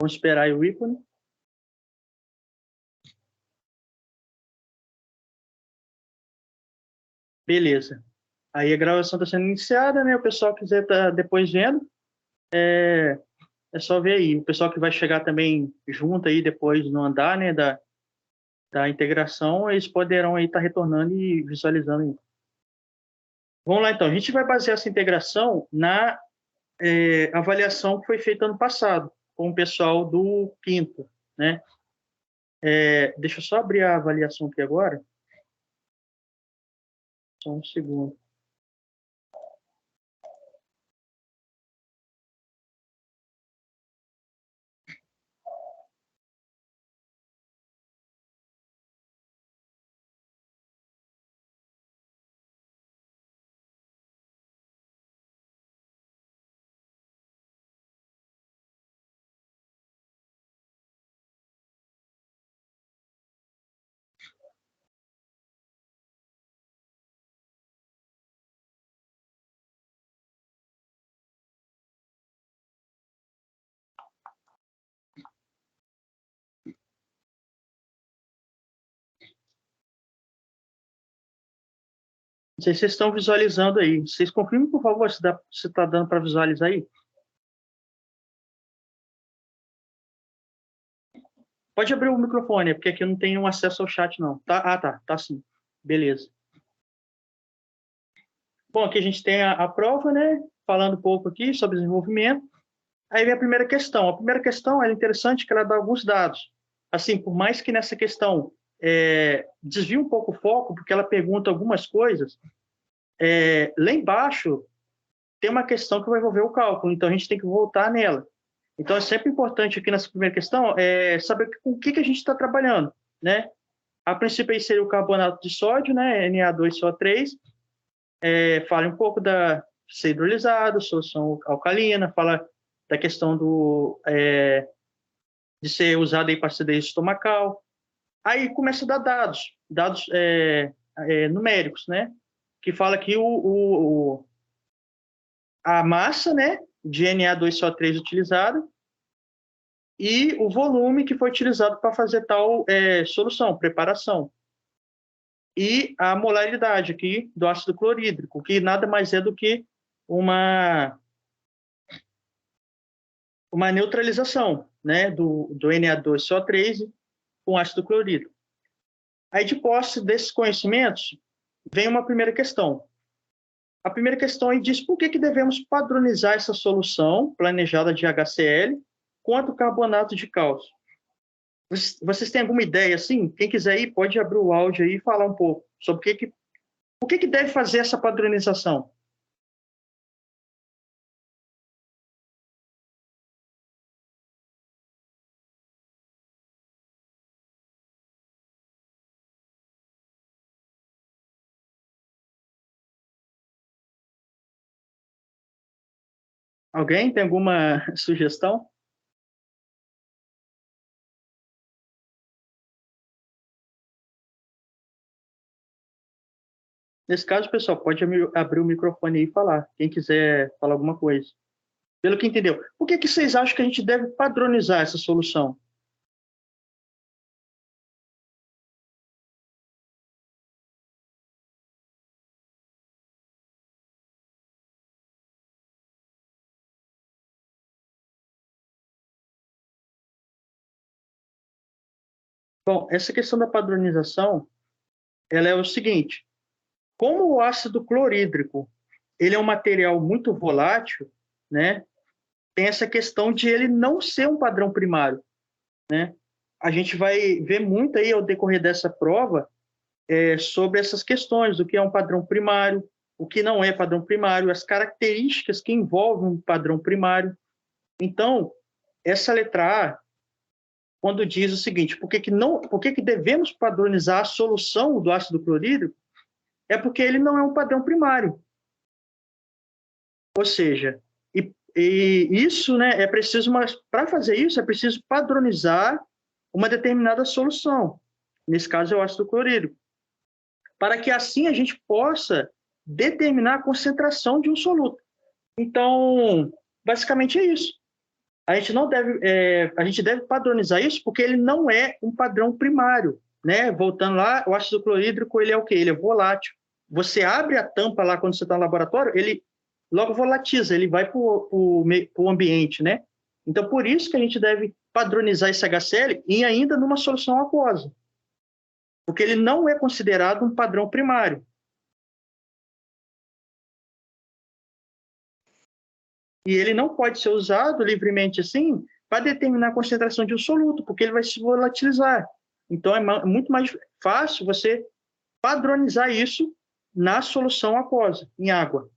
Vamos esperar aí o ícone. Beleza. Aí a gravação está sendo iniciada, né? O pessoal que quiser estar depois vendo, é só ver aí. O pessoal que vai chegar também junto aí depois no andar, né? Da integração, eles poderão aí estar retornando e visualizando aí. Vamos lá, então. A gente vai basear essa integração na avaliação que foi feita ano passado com o pessoal do quinto, né? Deixa eu só abrir a avaliação aqui agora. Só um segundo. Não sei se vocês estão visualizando aí. Vocês confirmem, por favor, se está dando para visualizar aí. Pode abrir o microfone, porque aqui eu não tenho acesso ao chat, não. Tá? Tá sim. Beleza. Bom, aqui a gente tem a prova, né? Falando um pouco aqui sobre desenvolvimento. Aí vem a primeira questão. A primeira questão é interessante que ela dá alguns dados. Assim, por mais que nessa questão desvie um pouco o foco, porque ela pergunta algumas coisas, lá embaixo tem uma questão que vai envolver o cálculo, então a gente tem que voltar nela. Então é sempre importante aqui nessa primeira questão saber com o que a gente está trabalhando, né? A princípio aí seria o carbonato de sódio, né? Na2CO3, fala um pouco da ser hidrolisado, solução alcalina, fala da questão de ser usado aí para acidez estomacal. Aí começa a dar dados numéricos, né? Que fala que a massa, né, de Na2CO3 utilizada e o volume que foi utilizado para fazer tal solução, preparação. E a molaridade aqui do ácido clorídrico, que nada mais é do que uma neutralização, né, do Na2CO3 com ácido clorídrico. Aí, de posse desses conhecimentos, vem uma primeira questão. A primeira questão aí diz por que devemos padronizar essa solução planejada de HCl quanto carbonato de cálcio. Vocês têm alguma ideia, assim? Quem quiser ir, pode abrir o áudio aí e falar um pouco sobre o que deve fazer essa padronização. Alguém tem alguma sugestão? Nesse caso, pessoal, pode abrir o microfone aí e falar. Quem quiser falar alguma coisa. Pelo que entendeu. Por que vocês acham que a gente deve padronizar essa solução? Bom, essa questão da padronização, ela é o seguinte. Como o ácido clorídrico, ele é um material muito volátil, né? Tem essa questão de ele não ser um padrão primário, né? A gente vai ver muito aí ao decorrer dessa prova sobre essas questões, do que é um padrão primário, o que não é padrão primário, as características que envolvem um padrão primário. Então, essa letra A, quando diz o seguinte, por que devemos padronizar a solução do ácido clorídrico, é porque ele não é um padrão primário. Ou seja, e isso, né, é preciso, para fazer isso, é preciso padronizar uma determinada solução. Nesse caso, é o ácido clorídrico. Para que assim a gente possa determinar a concentração de um soluto. Então, basicamente é isso. a gente não deve, a gente deve padronizar isso porque ele não é um padrão primário, né? Voltando lá, o ácido clorídrico, ele é o quê? Ele é volátil. Você abre a tampa lá quando você está no laboratório, ele logo volatiza, ele vai para o ambiente, né? Então, por isso que a gente deve padronizar esse HCl e ainda numa solução aquosa, porque ele não é considerado um padrão primário. E ele não pode ser usado livremente assim para determinar a concentração de um soluto, porque ele vai se volatilizar. Então, é muito mais fácil você padronizar isso na solução aquosa, em água.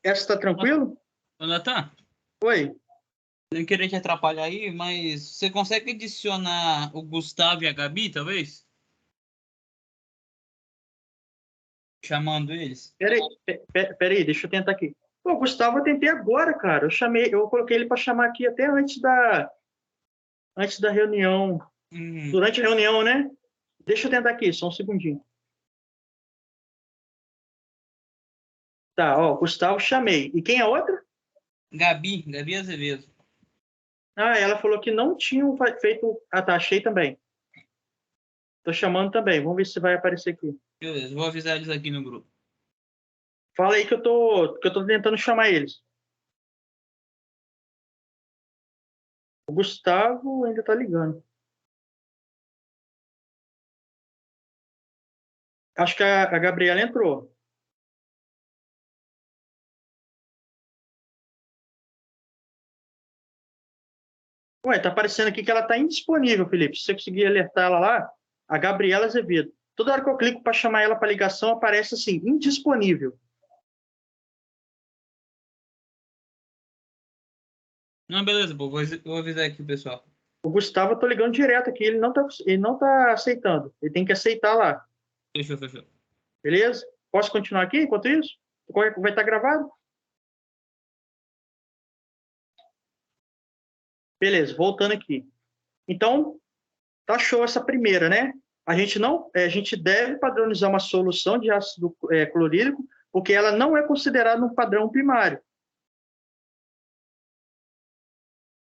Essa está tranquilo? Natan? Oi. Não queria te atrapalhar aí, mas você consegue adicionar o Gustavo e a Gabi, talvez? Chamando eles? Peraí, deixa eu tentar aqui. Pô, Gustavo, eu tentei agora, cara. Eu coloquei ele para chamar aqui até antes da reunião. Durante a reunião, né? Deixa eu tentar aqui, só um segundinho. Tá, ó, Gustavo, chamei. E quem é a outra? Gabi Azevedo. Ah, ela falou que não tinham feito. Ah, tá, achei também. Tô chamando também. Vamos ver se vai aparecer aqui. Beleza, vou avisar eles aqui no grupo. Fala aí que eu tô tentando chamar eles. O Gustavo ainda tá ligando. Acho que a Gabriela entrou. Ué, tá aparecendo aqui que ela tá indisponível, Felipe. Se você conseguir alertar ela lá, a Gabriela Azevedo. Toda hora que eu clico para chamar ela para ligação, aparece assim, indisponível. Não, beleza, pô, vou avisar aqui o pessoal. O Gustavo, eu tô ligando direto aqui, ele não tá aceitando. Ele tem que aceitar lá. Fechou. Beleza? Posso continuar aqui enquanto isso? Vai estar gravado? Beleza, voltando aqui. Então, tá show essa primeira, né? A gente deve padronizar uma solução de ácido clorídrico, porque ela não é considerada um padrão primário.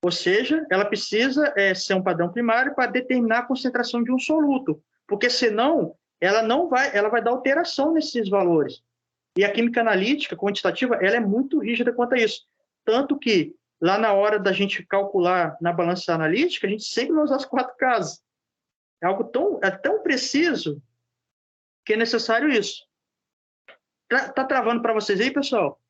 Ou seja, ela precisa ser um padrão primário para determinar a concentração de um soluto, porque senão ela vai dar alteração nesses valores. E a química analítica quantitativa, ela é muito rígida quanto a isso. Tanto que lá na hora da gente calcular na balança analítica, a gente sempre vai usar as 4 casas. É algo tão preciso que é necessário isso. Tá travando para vocês aí, pessoal?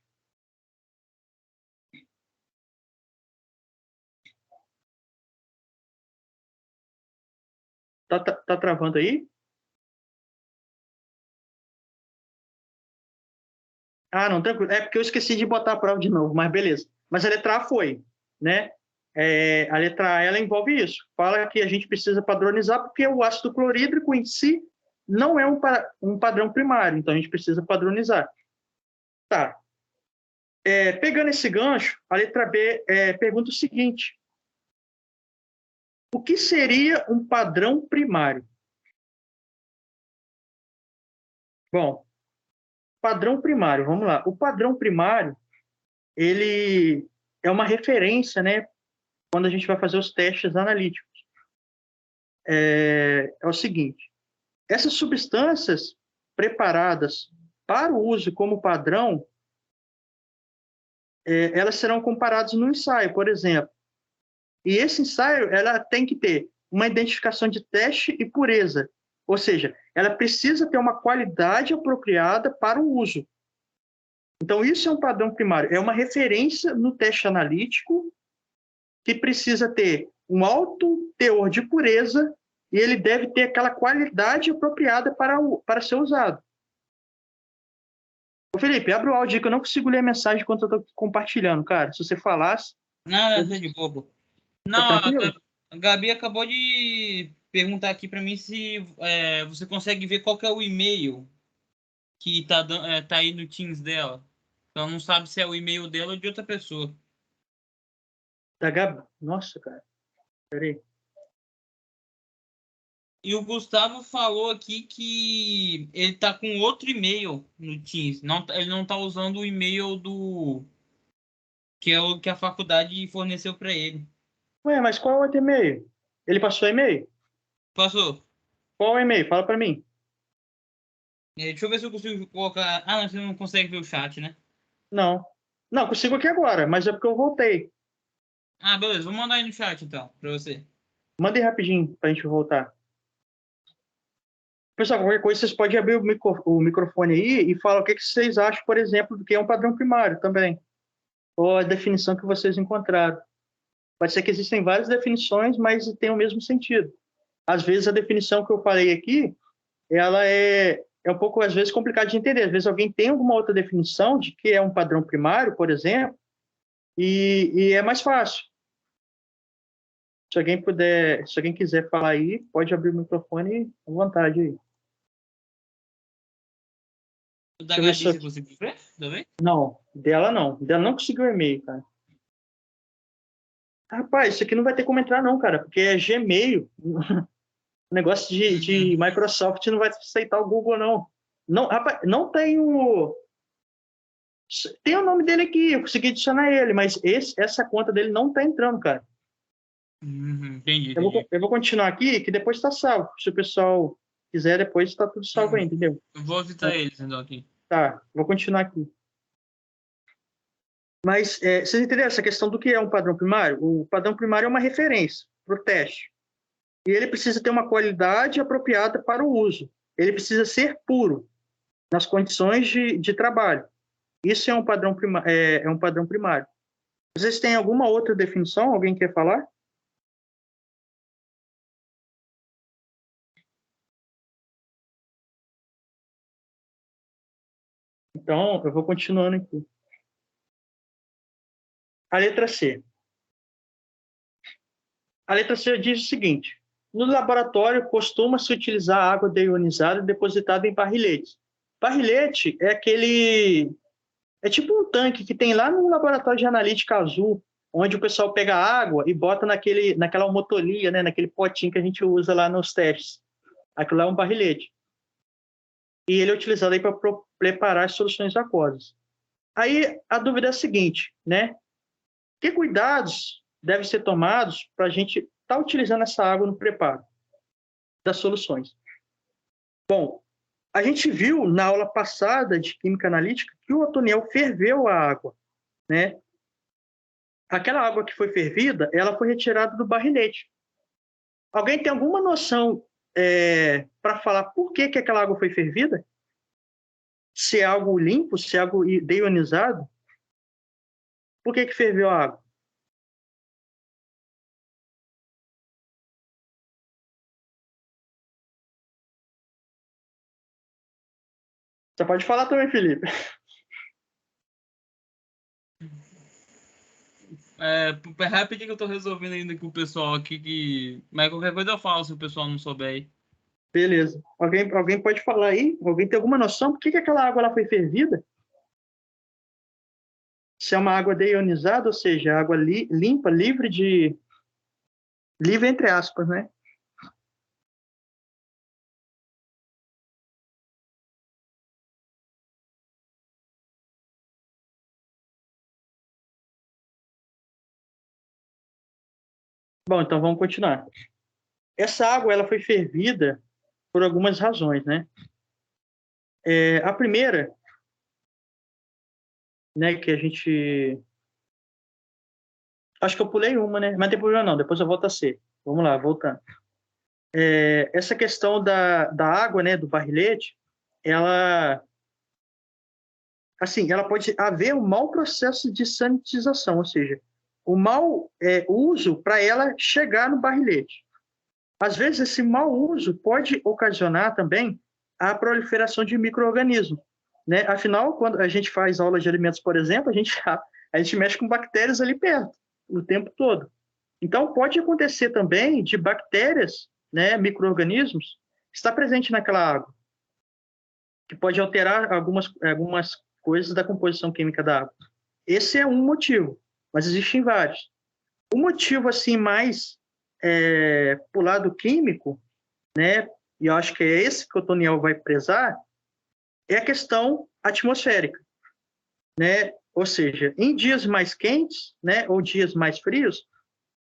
Tá travando aí? Ah, não, tranquilo. É porque eu esqueci de botar a prova de novo, mas beleza. Mas a letra A foi, né? A letra A, ela envolve isso. Fala que a gente precisa padronizar porque o ácido clorídrico em si não é um padrão primário, então a gente precisa padronizar. Tá. Pegando esse gancho, a letra B pergunta o seguinte: o que seria um padrão primário? Bom, padrão primário, vamos lá. O padrão primário, ele é uma referência, né, quando a gente vai fazer os testes analíticos. É o seguinte: essas substâncias preparadas para o uso como padrão, elas serão comparadas no ensaio, por exemplo. E esse ensaio, ela tem que ter uma identificação de teste e pureza, ou seja, ela precisa ter uma qualidade apropriada para o uso. Então, isso é um padrão primário, é uma referência no teste analítico que precisa ter um alto teor de pureza e ele deve ter aquela qualidade apropriada para ser usado. Ô Felipe, abre o áudio aí que eu não consigo ler a mensagem enquanto eu estou compartilhando, cara. Se você falasse... Não, tá de bobo. Tá Não, tranquilo? a Gabi acabou de perguntar aqui para mim se você consegue ver qual que é o e-mail que tá aí no Teams dela. Ela não sabe se é o e-mail dela ou de outra pessoa. Da Gabi. Nossa, cara. Peraí. E o Gustavo falou aqui que ele tá com outro e-mail no Teams. Não, ele não tá usando o e-mail que é o que a faculdade forneceu para ele. Ué, mas qual é o outro e-mail? Ele passou e-mail? Passou. Qual é o e-mail? Fala para mim. Deixa eu ver se eu consigo colocar. Ah, não, você não consegue ver o chat, né? Não. Não, consigo aqui agora, mas é porque eu voltei. Ah, beleza. Vou mandar aí no chat, então, para você. Manda aí rapidinho pra gente voltar. Pessoal, qualquer coisa, vocês podem abrir o microfone aí e falar o que vocês acham, por exemplo, do que é um padrão primário também. Ou a definição que vocês encontraram. Pode ser que existem várias definições, mas tem o mesmo sentido. Às vezes, a definição que eu falei aqui, ela é um pouco, às vezes, complicada de entender. Às vezes, alguém tem alguma outra definição de que é um padrão primário, por exemplo, e é mais fácil. Se alguém quiser falar aí, pode abrir o microfone à vontade aí. O da Deixa eu ver se Gabi, você conseguiu ver também? Não, dela não. Dela não conseguiu e-mail, cara. Rapaz, isso aqui não vai ter como entrar, não, cara, porque é Gmail. O negócio de Microsoft não vai aceitar o Google, não. Não, rapaz, não tem o. Tem o nome dele aqui, eu consegui adicionar ele, mas essa conta dele não tá entrando, cara. Entendi, entendi. Eu vou continuar aqui, que depois está salvo. Se o pessoal quiser, depois está tudo salvo aí, entendeu? Eu vou visitar eles, então, aqui. Tá, vou continuar aqui. Mas vocês entenderam essa questão do que é um padrão primário? O padrão primário é uma referência para o teste. E ele precisa ter uma qualidade apropriada para o uso. Ele precisa ser puro nas condições de trabalho. Isso é um padrão, é um padrão primário. Vocês têm alguma outra definição? Alguém quer falar? Então, eu vou continuando aqui. A letra C. A letra C diz o seguinte: no laboratório costuma-se utilizar água deionizada depositada em barrilhetes. Barrilhete é aquele. É tipo um tanque que tem lá no laboratório de analítica azul, onde o pessoal pega água e bota naquela motolia, né, naquele potinho que a gente usa lá nos testes. Aquilo lá é um barrilhete. E ele é utilizado aí para preparar as soluções aquosas. Aí a dúvida é a seguinte, né? Que cuidados devem ser tomados para a gente estar utilizando essa água no preparo das soluções? Bom, a gente viu na aula passada de química analítica que o Otoniel ferveu a água, né? Aquela água que foi fervida, ela foi retirada do barrilete. Alguém tem alguma noção para falar por que aquela água foi fervida? Se é algo limpo, se é algo deionizado? Por que ferveu a água? Você pode falar também, Felipe. É rapidinho que eu tô resolvendo ainda com o pessoal aqui que. Mas qualquer coisa eu falo se o pessoal não souber aí. Beleza. Alguém pode falar aí? Alguém tem alguma noção por que aquela água ela foi fervida? Se é uma água deionizada, ou seja, água limpa, livre de... Livre entre aspas, né? Bom, então vamos continuar. Essa água ela foi fervida por algumas razões, né? A primeira, né, que a gente... Acho que eu pulei uma, né? Mas não tem problema não, depois eu volto a ser. Vamos lá, voltando. Essa questão da água, né, do barrilete, ela... Assim, ela pode haver um mau processo de sanitização, ou seja, o mau uso para ela chegar no barrilete. Às vezes, esse mau uso pode ocasionar também a proliferação de micro-organismos, né? Afinal, quando a gente faz aula de alimentos, por exemplo, a gente mexe com bactérias ali perto, o tempo todo. Então, pode acontecer também de bactérias, né, micro-organismos, estar presente naquela água, que pode alterar algumas coisas da composição química da água. Esse é um motivo, mas existem vários. O motivo assim mais pro lado químico, né? E eu acho que é esse que o Toniel vai prezar, é a questão atmosférica, né? Ou seja, em dias mais quentes, né, ou dias mais frios,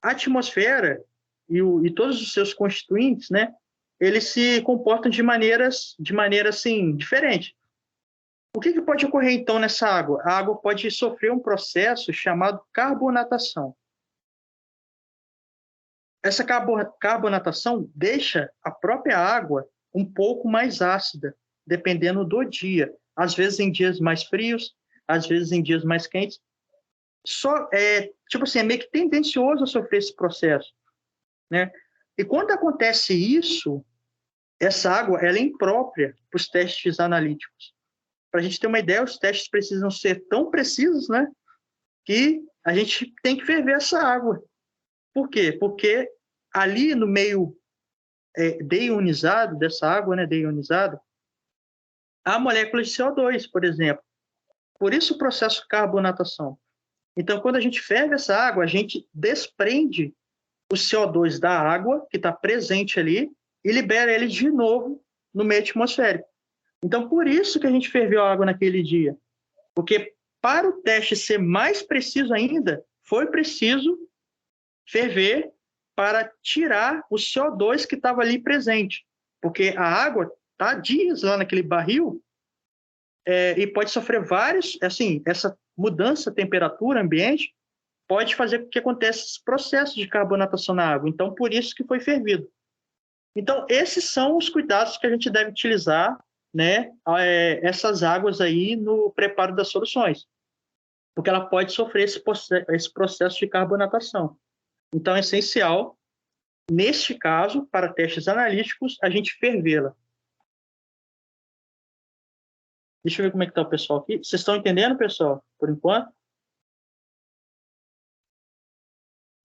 a atmosfera e todos os seus constituintes, né, eles se comportam de maneira assim, diferente. O que pode ocorrer, então, nessa água? A água pode sofrer um processo chamado carbonatação. Essa carbonatação deixa a própria água um pouco mais ácida, dependendo do dia. Às vezes em dias mais frios, às vezes em dias mais quentes. Tipo assim, é meio que tendencioso a sofrer esse processo, né? E quando acontece isso, essa água ela é imprópria para os testes analíticos. Para a gente ter uma ideia, os testes precisam ser tão precisos, né, que a gente tem que ferver essa água. Por quê? Porque ali no meio deionizado dessa água, né, deionizada, há moléculas de CO2, por exemplo. Por isso o processo de carbonatação. Então, quando a gente ferve essa água, a gente desprende o CO2 da água, que está presente ali, e libera ele de novo no meio atmosférico. Então, por isso que a gente ferveu a água naquele dia. Porque para o teste ser mais preciso ainda, foi preciso ferver para tirar o CO2 que estava ali presente. Porque a água está dias lá naquele barril e pode sofrer vários, assim, essa mudança de temperatura ambiente pode fazer com que aconteça esse processo de carbonatação na água. Então, por isso que foi fervido. Então, esses são os cuidados que a gente deve utilizar, né, essas águas aí no preparo das soluções, porque ela pode sofrer esse processo de carbonatação. Então, é essencial, neste caso, para testes analíticos, a gente fervê-la. Deixa eu ver como é que está o pessoal aqui. Vocês estão entendendo, pessoal, por enquanto?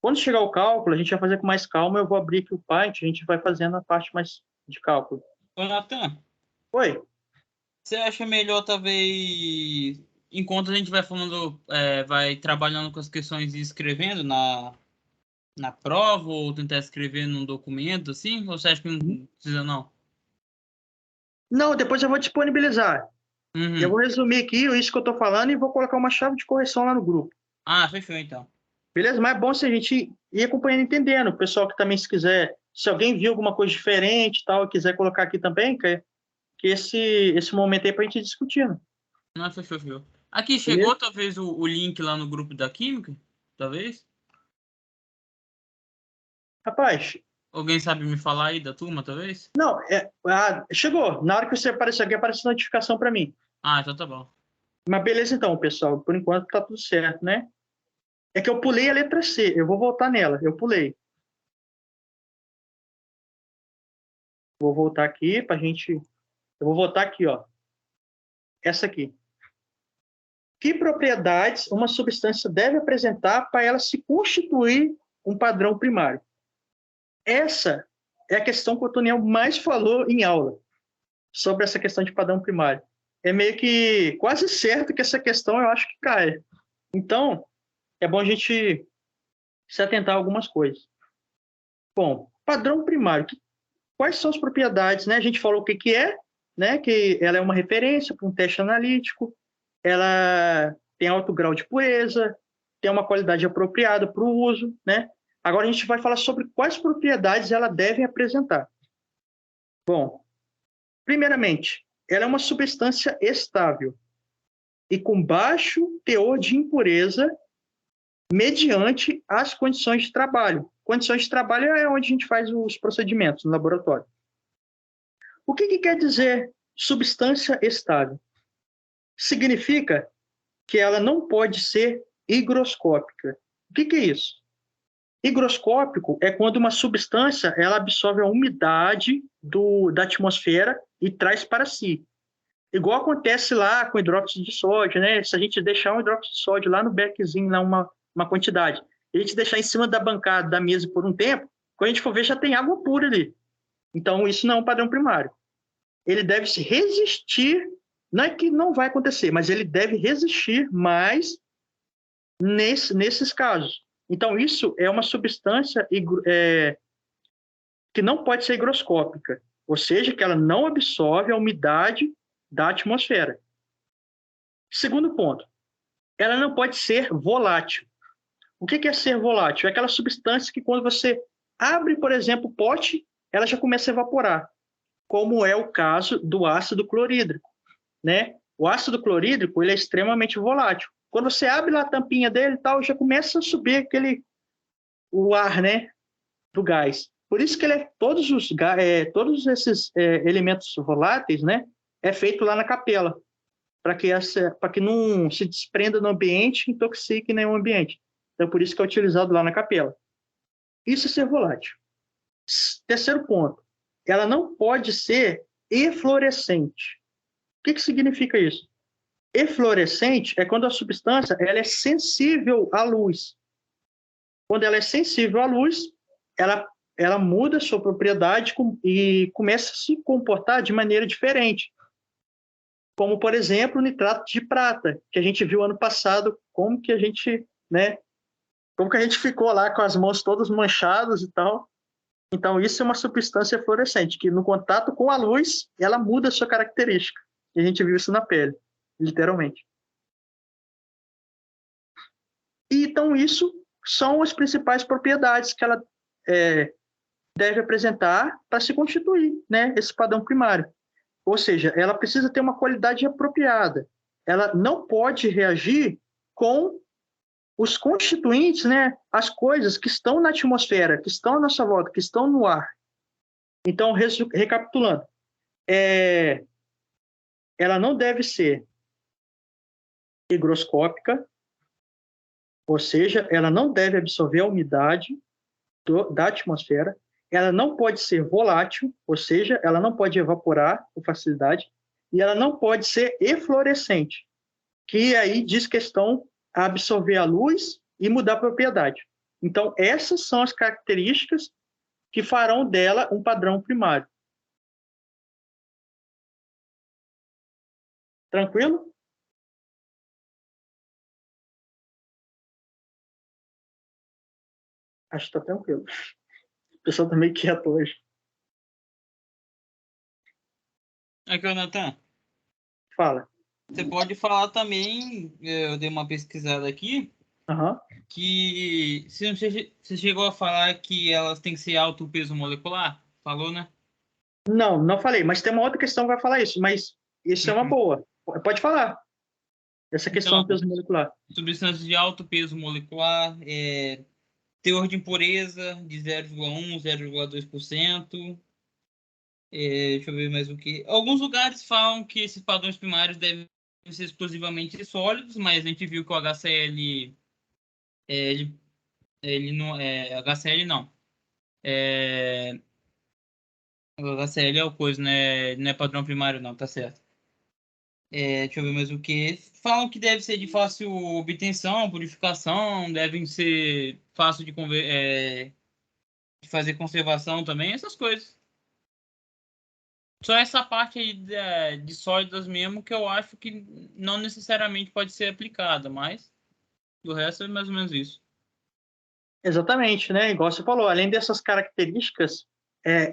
Quando chegar o cálculo, a gente vai fazer com mais calma. Eu vou abrir aqui o Paint, a gente vai fazendo a parte mais de cálculo. Ô, Natan, Oi? você acha melhor, talvez, enquanto a gente vai falando, vai trabalhando com as questões e escrevendo na prova, ou tentar escrever num documento, assim? Ou você acha que não precisa, não? Não, depois eu vou disponibilizar. Eu Uhum. vou resumir aqui isso que eu estou falando e vou colocar uma chave de correção lá no grupo. Ah, fechou, então. Beleza? Mas é bom se a gente ir acompanhando e entendendo. O pessoal que também, se quiser, se alguém viu alguma coisa diferente e tal, e quiser colocar aqui também, que esse momento aí para a gente ir discutindo. Não, fechou, fechou. Aqui, chegou, Beleza? talvez, o link lá no grupo da Química? Talvez? Rapaz, Alguém sabe me falar aí da turma, talvez? não, chegou. Na hora que você aparecer aqui, aparece notificação para mim. Ah, então tá bom. Mas beleza então, pessoal. Por enquanto tá tudo certo, né? É que eu pulei a letra C. Eu vou voltar nela. Eu pulei. Vou voltar aqui para a gente... Eu vou voltar aqui, ó. Essa aqui. Que propriedades uma substância deve apresentar para ela se constituir um padrão primário? Essa é a questão que o Toniel mais falou em aula, sobre essa questão de padrão primário. É meio que quase certo que essa questão eu acho que cai. Então, é bom a gente se atentar a algumas coisas. Bom, padrão primário. Quais são as propriedades, né? A gente falou o que é, né? Que ela é uma referência para um teste analítico, ela tem alto grau de pureza, tem uma qualidade apropriada para o uso, né? Agora a gente vai falar sobre quais propriedades ela deve apresentar. Bom, primeiramente, ela é uma substância estável e com baixo teor de impureza mediante as condições de trabalho. Condições de trabalho é onde a gente faz os procedimentos no laboratório. O que quer dizer substância estável? Significa que ela não pode ser higroscópica. O que é isso? Higroscópico é quando uma substância ela absorve a umidade da atmosfera e traz para si. Igual acontece lá com hidróxido de sódio, né? Se a gente deixar um hidróxido de sódio lá no beckzinho, lá uma quantidade, e a gente deixar em cima da bancada da mesa por um tempo, quando a gente for ver, já tem água pura ali. Então, isso não é um padrão primário. Ele deve se resistir, não é que não vai acontecer, mas ele deve resistir mais nesses casos. Então, isso é uma substância que não pode ser higroscópica, ou seja, que ela não absorve a umidade da atmosfera. Segundo ponto, ela não pode ser volátil. O que é ser volátil? É aquela substância que quando você abre, por exemplo, o pote, ela já começa a evaporar, como é o caso do ácido clorídrico, né? O ácido clorídrico, ele é extremamente volátil. Quando você abre lá a tampinha dele e tal, já começa a subir o ar, né, do gás. Por isso que ele todos esses elementos voláteis, né, é feito lá na capela, para que não se desprenda no ambiente e intoxique nenhum ambiente. Então, por isso que é utilizado lá na capela. Isso é ser volátil. Terceiro ponto, ela não pode ser eflorescente. O que significa isso? Eflorescente é quando a substância ela é sensível à luz. Quando ela é sensível à luz, ela muda a sua propriedade e começa a se comportar de maneira diferente. Como, por exemplo, o nitrato de prata, que a gente viu ano passado, como que a gente ficou lá com as mãos todas manchadas e tal. Então, isso é uma substância fluorescente, que no contato com a luz, ela muda a sua característica. E a gente viu isso na pele, literalmente. E, então, isso são as principais propriedades que ela deve apresentar para se constituir, né, esse padrão primário. Ou seja, ela precisa ter uma qualidade apropriada. Ela não pode reagir com os constituintes, né, as coisas que estão na atmosfera, que estão à nossa volta, que estão no ar. Então, recapitulando, ela não deve ser higroscópica, ou seja, ela não deve absorver a umidade da atmosfera, ela não pode ser volátil, ou seja, ela não pode evaporar com facilidade, e ela não pode ser eflorescente, que aí diz questão a absorver a luz e mudar a propriedade. Então, essas são as características que farão dela um padrão primário. Tranquilo? Acho que está tranquilo. O pessoal está meio quieto hoje. Aqui, Natan. Fala. Você pode falar também, eu dei uma pesquisada aqui, que você chegou a falar que elas têm que ser alto peso molecular? Falou, né? Não falei, mas tem uma outra questão que vai falar isso, mas isso é uma boa. Pode falar. Essa questão Então, do peso molecular. substâncias de alto peso molecular, teor de impureza de 0,1, 0,2%. Deixa eu ver mais o que. Alguns lugares falam que esses padrões primários devem ser exclusivamente sólidos, mas a gente viu que o HCl, ele não é. HCl não. O HCl é o coisa, né? Não é padrão primário, não, tá certo. Deixa eu ver mais o que. Falam que deve ser de fácil obtenção, purificação, devem ser fácil de fazer conservação também, essas coisas. Só essa parte aí de sólidas mesmo que eu acho que não necessariamente pode ser aplicada, mas do resto é mais ou menos isso. Exatamente, né? Igual você falou, além dessas características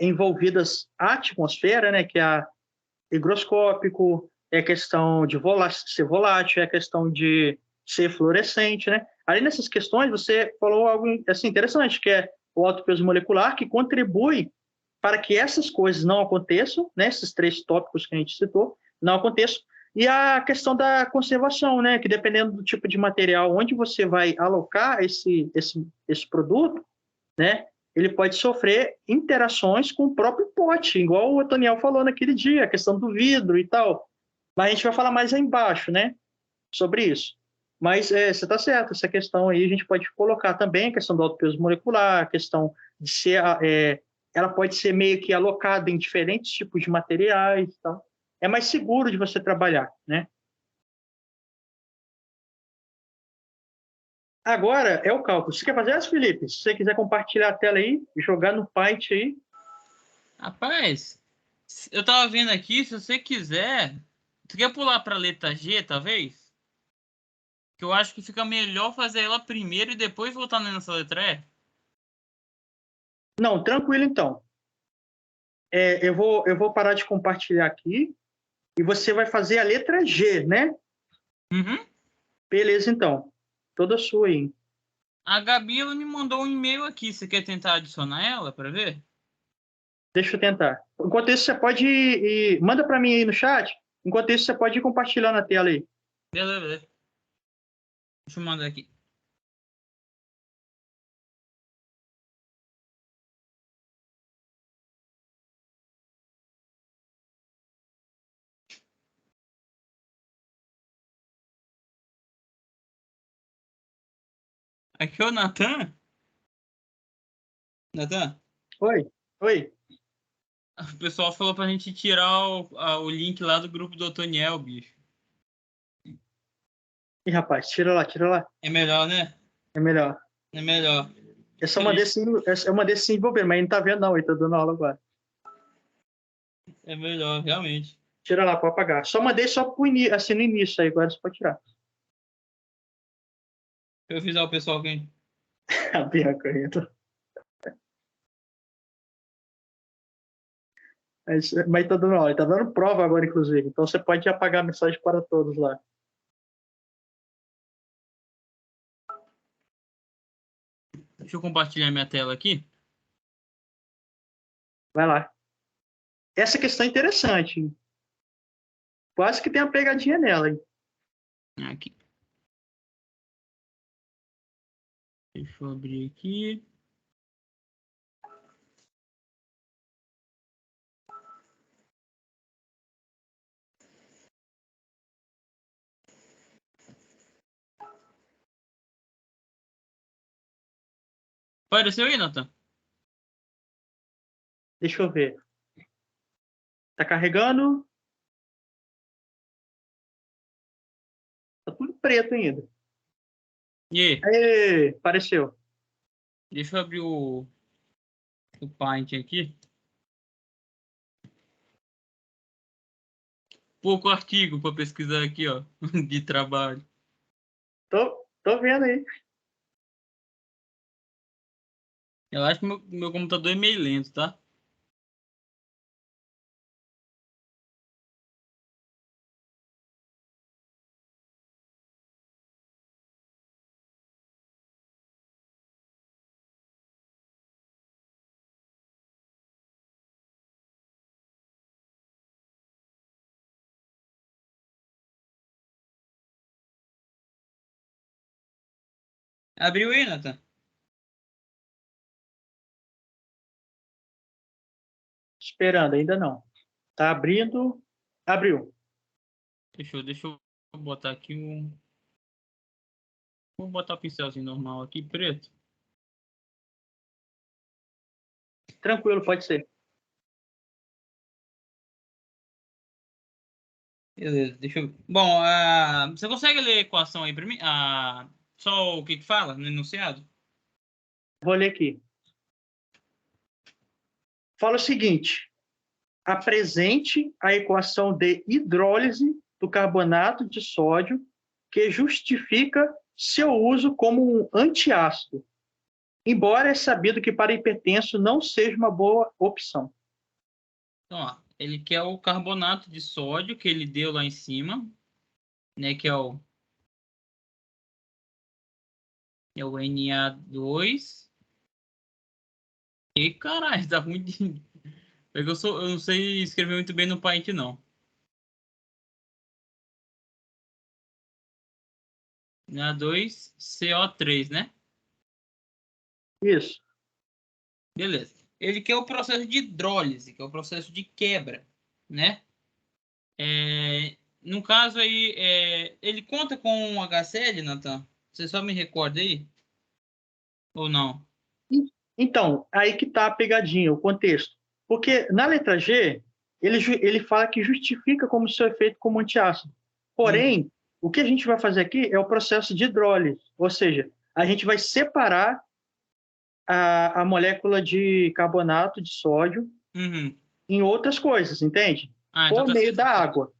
envolvidas à atmosfera, né? Que é a higroscópico, é questão de ser volátil, é questão de ser fluorescente, né? Além dessas questões, você falou algo assim, interessante, que é o alto peso molecular, que contribui para que essas coisas não aconteçam, né? Esses três tópicos que a gente citou, não aconteçam. E a questão da conservação, né? Que dependendo do tipo de material onde você vai alocar esse produto, né? Ele pode sofrer interações com o próprio pote, igual o Otoniel falou naquele dia, a questão do vidro e tal. Mas a gente vai falar mais aí embaixo, né? Sobre isso. Mas você está certo, essa questão aí a gente pode colocar também, a questão do alto peso molecular, a questão de ser, ela pode ser meio que alocada em diferentes tipos de materiais e tal. É mais seguro de você trabalhar, né? Agora é o cálculo. Você quer fazer essa, Felipe? Se você quiser compartilhar a tela aí, jogar no Paint aí. Rapaz, eu tava vendo aqui, se você quiser, você quer pular para a letra G, talvez? Que eu acho que fica melhor fazer ela primeiro e depois voltar nessa letra E. Não, tranquilo então. Eu vou parar de compartilhar aqui e você vai fazer a letra G, né? Uhum. Beleza, então. Toda sua aí. A Gabi, ela me mandou um e-mail aqui. Você quer tentar adicionar ela para ver? Deixa eu tentar. Enquanto isso, você pode manda para mim aí no chat. Enquanto isso, você pode ir compartilhando a tela aí. Beleza, beleza. Deixa eu mandar aqui. Aqui é o Natan. Natan, Oi, oi. o pessoal falou pra gente tirar o link lá do grupo do Otoniel, bicho. Ih, rapaz, tira lá, tira lá. É melhor, né? É melhor. É melhor. Essa é uma desse sem envolver, mas ele não tá vendo, não. Ele tá dando aula agora. É melhor, realmente. Tira lá, pode apagar. Só mandei só assim, no início aí, agora você pode tirar. Deixa eu avisar o pessoal aqui. A Bianca entra. Mas tá dando aula, ele tá dando prova agora, inclusive. Então você pode apagar a mensagem para todos lá. Deixa eu compartilhar minha tela aqui. Vai lá. Essa questão é interessante, hein? Quase que tem uma pegadinha nela, hein? Aqui. Deixa eu abrir aqui. Apareceu aí, Nathan? Deixa eu ver. Tá carregando? Tá tudo preto ainda. E aí? Aê, apareceu. Deixa eu abrir o Paint aqui. Pouco artigo para pesquisar aqui, ó, de trabalho. Tô vendo aí. Eu acho que meu computador é meio lento, tá? Abriu aí, Nathan? Esperando, ainda não. Tá abrindo. Abriu. Deixa eu botar aqui um. Vou botar o pincelzinho normal aqui, preto. Tranquilo, pode ser. Beleza, deixa eu. Bom, você consegue ler a equação aí pra mim? Só o que fala no enunciado? Vou ler aqui. Fala o seguinte: apresente a equação de hidrólise do carbonato de sódio que justifica seu uso como um antiácido, embora é sabido que para hipertenso não seja uma boa opção. Então, ó, ele quer o carbonato de sódio que ele deu lá em cima, né? Que é o Na2. E caralho, tá muito. É que eu não sei escrever muito bem no Paint, não. Na2CO3, né? Isso. Beleza. Ele quer o processo de hidrólise, que é o processo de quebra, né? No caso aí, ele conta com um HCl, Nathan? Você só me recorda aí? Ou não? Então, aí que está a pegadinha, o contexto. Porque na letra G, ele fala que justifica como seu efeito como antiácido. Uhum. Porém, o que a gente vai fazer aqui é o processo de hidrólise, ou seja, a gente vai separar a molécula de carbonato de sódio Uhum. em outras coisas, entende? Ah, então Por tá meio certo. da água.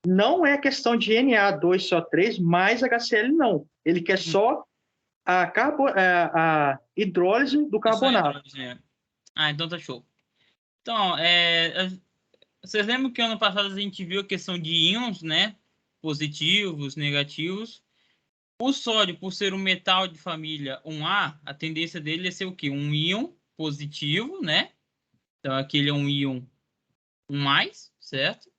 Não é questão de Na2CO3 mais HCl, não. Ele quer Uhum. só a hidrólise do É só carbonato. hidrólise, né? Ah, então tá show. Então, vocês lembram que ano passado a gente viu a questão de íons, né? Positivos, negativos. O sódio, por ser um metal de família 1A, a tendência dele é ser o quê? Um íon positivo, né? Então aqui ele é um íon 1+, certo?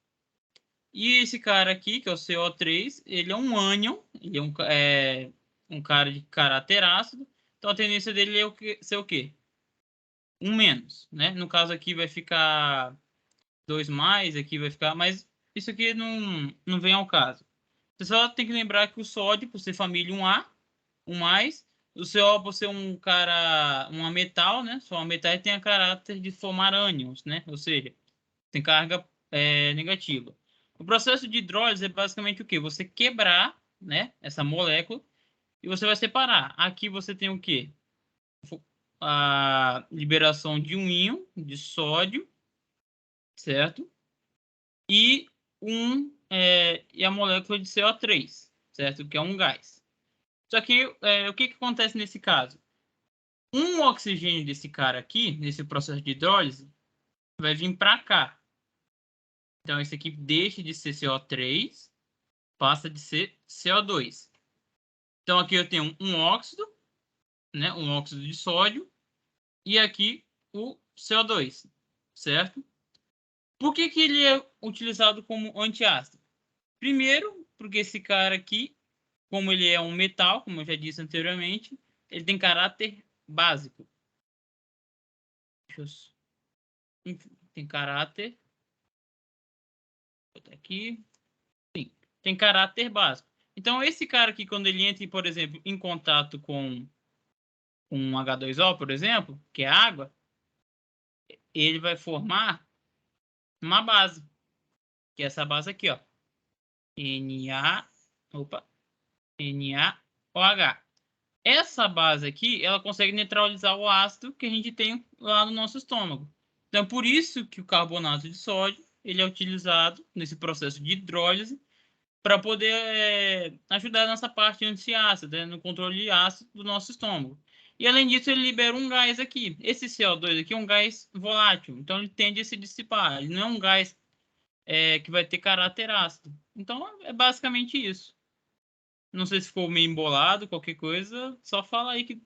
E esse cara aqui, que é o CO3, ele é um ânion, ele é um cara de caráter ácido. Então a tendência dele é ser o quê? 1-, né? No caso aqui vai ficar 2+, aqui vai ficar... Mas isso aqui não vem ao caso. Você só tem que lembrar que o sódio, por ser família 1A, 1+, o CO, por ser um cara, uma metal, né? Só uma metal tem a caráter de formar ânions, né? Ou seja, tem carga negativa. O processo de hidrólise é basicamente o quê? Você quebrar, né, essa molécula e você vai separar. Aqui você tem o quê? A liberação de um íon de sódio, certo? E e a molécula de CO3, certo? Que é um gás. Só que o que acontece nesse caso? Um oxigênio desse cara aqui, nesse processo de hidrólise, vai vir para cá. Então, esse aqui deixa de ser CO3, passa de ser CO2. Então, aqui eu tenho um óxido, né? Um óxido de sódio, e aqui o CO2, certo? Por que ele é utilizado como antiácido? Primeiro, porque esse cara aqui, como ele é um metal, como eu já disse anteriormente, ele tem caráter básico. Enfim, tem caráter... Vou botar aqui. Sim, tem caráter básico. Então, esse cara aqui, quando ele entra, por exemplo, em contato com um H2O, por exemplo, que é água, ele vai formar uma base, que é essa base aqui, ó. NaOH. Essa base aqui, ela consegue neutralizar o ácido que a gente tem lá no nosso estômago. Então, por isso que o carbonato de sódio, ele é utilizado nesse processo de hidrólise para poder ajudar nessa parte antiácida, né, no controle ácido do nosso estômago. E além disso, ele libera um gás aqui. Esse CO2 aqui é um gás volátil, então ele tende a se dissipar. Ele não é um gás que vai ter caráter ácido. Então é basicamente isso. Não sei se ficou meio embolado, qualquer coisa, só fala aí que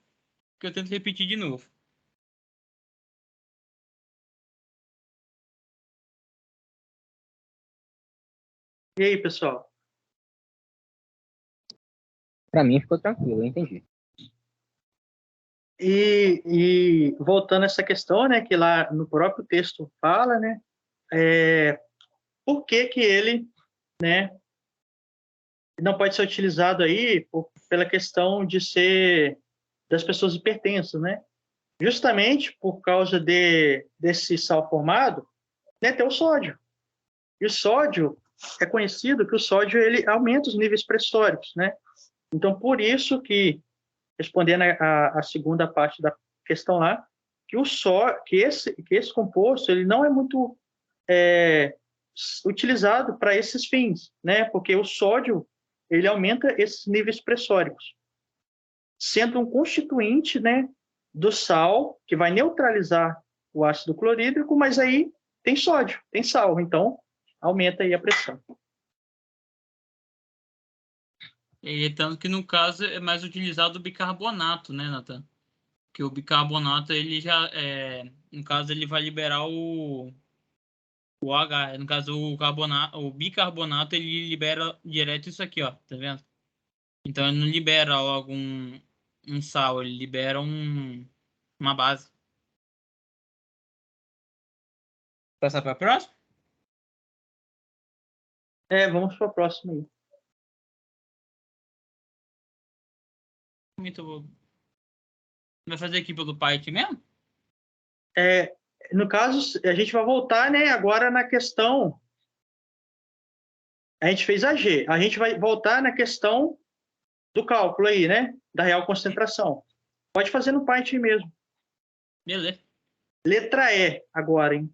eu tento repetir de novo. E aí, pessoal? Para mim ficou tranquilo, eu entendi. E voltando a essa questão, né, que lá no próprio texto fala, né, por que ele, né, não pode ser utilizado aí pela questão de ser das pessoas hipertensas, né? Justamente por causa desse sal formado, né, tem o sódio. E o sódio, é conhecido que o sódio ele aumenta os níveis pressóricos, né? Então, por isso que, respondendo a segunda parte da questão lá, que esse composto ele não é muito utilizado para esses fins, né? Porque o sódio ele aumenta esses níveis pressóricos, sendo um constituinte, né, do sal que vai neutralizar o ácido clorídrico, mas aí tem sódio, tem sal, então aumenta aí a pressão. E tanto que no caso é mais utilizado o bicarbonato, né, Nathan? Que o bicarbonato ele já no caso ele vai liberar o H, no caso o bicarbonato ele libera direto isso aqui, ó, tá vendo? Então ele não libera logo um sal, ele libera uma base. Passar para a próxima? Vamos para a próxima aí. Muito bom. Vai fazer aqui pelo Python mesmo? No caso, a gente vai voltar, né, agora na questão. A gente fez a G. A gente vai voltar na questão do cálculo aí, né, da real concentração. Pode fazer no Python mesmo. Beleza. Letra E agora, hein?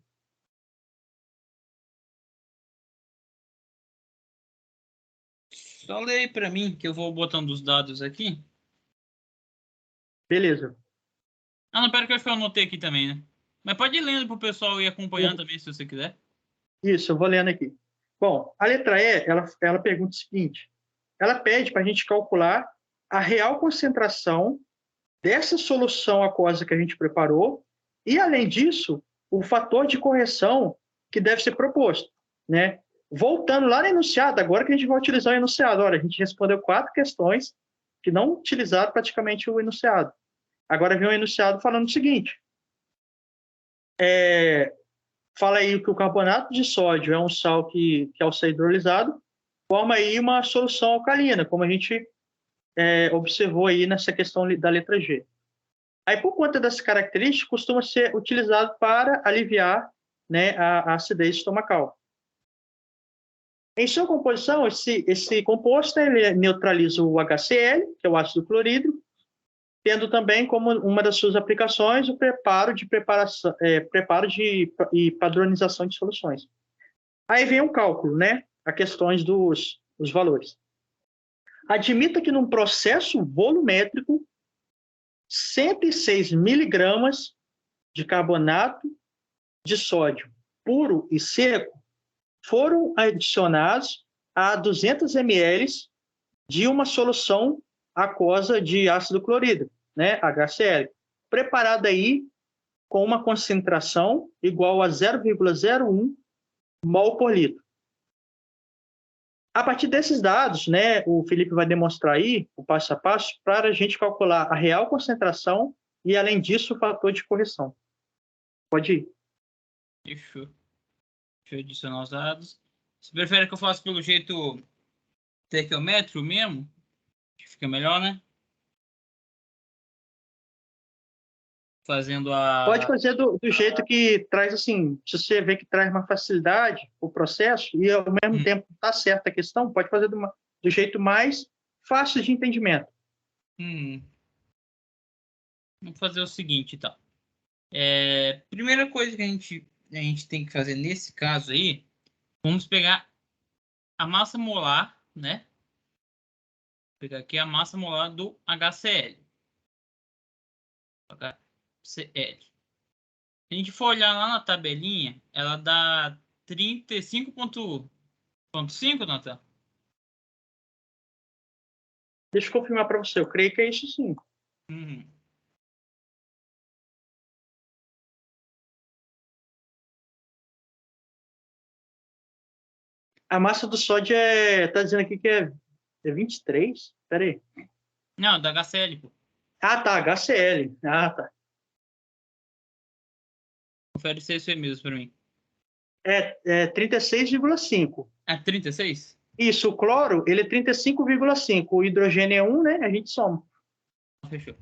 Só lê aí para mim que eu vou botando os dados aqui. Beleza. Ah, não, pera que eu acho que eu anotei aqui também, né? Mas pode ir lendo para o pessoal ir acompanhando também, se você quiser. Isso, eu vou lendo aqui. Bom, a letra E, ela pergunta o seguinte. Ela pede para a gente calcular a real concentração dessa solução aquosa que a gente preparou e, além disso, o fator de correção que deve ser proposto, né? Voltando lá no enunciado, agora que a gente vai utilizar o enunciado. Olha, a gente respondeu 4 questões que não utilizaram praticamente o enunciado. Agora vem o enunciado falando o seguinte. Fala aí que o carbonato de sódio é um sal que ao ser hidrolisado, forma aí uma solução alcalina, como a gente observou aí nessa questão da letra G. Aí, por conta dessas características, costuma ser utilizado para aliviar, né, a acidez estomacal. Em sua composição, esse composto ele neutraliza o HCl, que é o ácido clorídrico, tendo também como uma das suas aplicações o preparo e padronização de soluções. Aí vem o cálculo, né, a questões dos valores. Admita que num processo volumétrico, 106 miligramas de carbonato de sódio puro e seco foram adicionados a 200 ml de uma solução aquosa de ácido clorídrico, né, HCl, preparada aí com uma concentração igual a 0,01 mol por litro. A partir desses dados, né, o Felipe vai demonstrar aí o passo a passo para a gente calcular a real concentração e, além disso, o fator de correção. Pode ir. Fechou. Deixa eu adicionar os dados. Você prefere que eu faça pelo jeito estequiométrico mesmo? Que fica melhor, né? Fazendo a... Pode fazer do jeito que traz, assim, se você vê que traz uma facilidade o processo e, ao mesmo tempo, está certa a questão, pode fazer do jeito mais fácil de entendimento. Vamos fazer o seguinte, então. Primeira coisa que a gente tem que fazer nesse caso aí, vamos pegar a massa molar, né? Vou pegar aqui a massa molar do HCl. HCl. Se a gente for olhar lá na tabelinha, ela dá 35,5, Nathan? Deixa eu confirmar para você, eu creio que é isso sim. A massa do sódio está dizendo aqui que é 23? Espera aí. Não, da HCl, pô. Ah, tá, HCl. Ah, tá. Confere se é isso aí mesmo para mim. É 36,5. É 36? Isso, o cloro, ele é 35,5. O hidrogênio é 1, né? A gente soma. Fechou.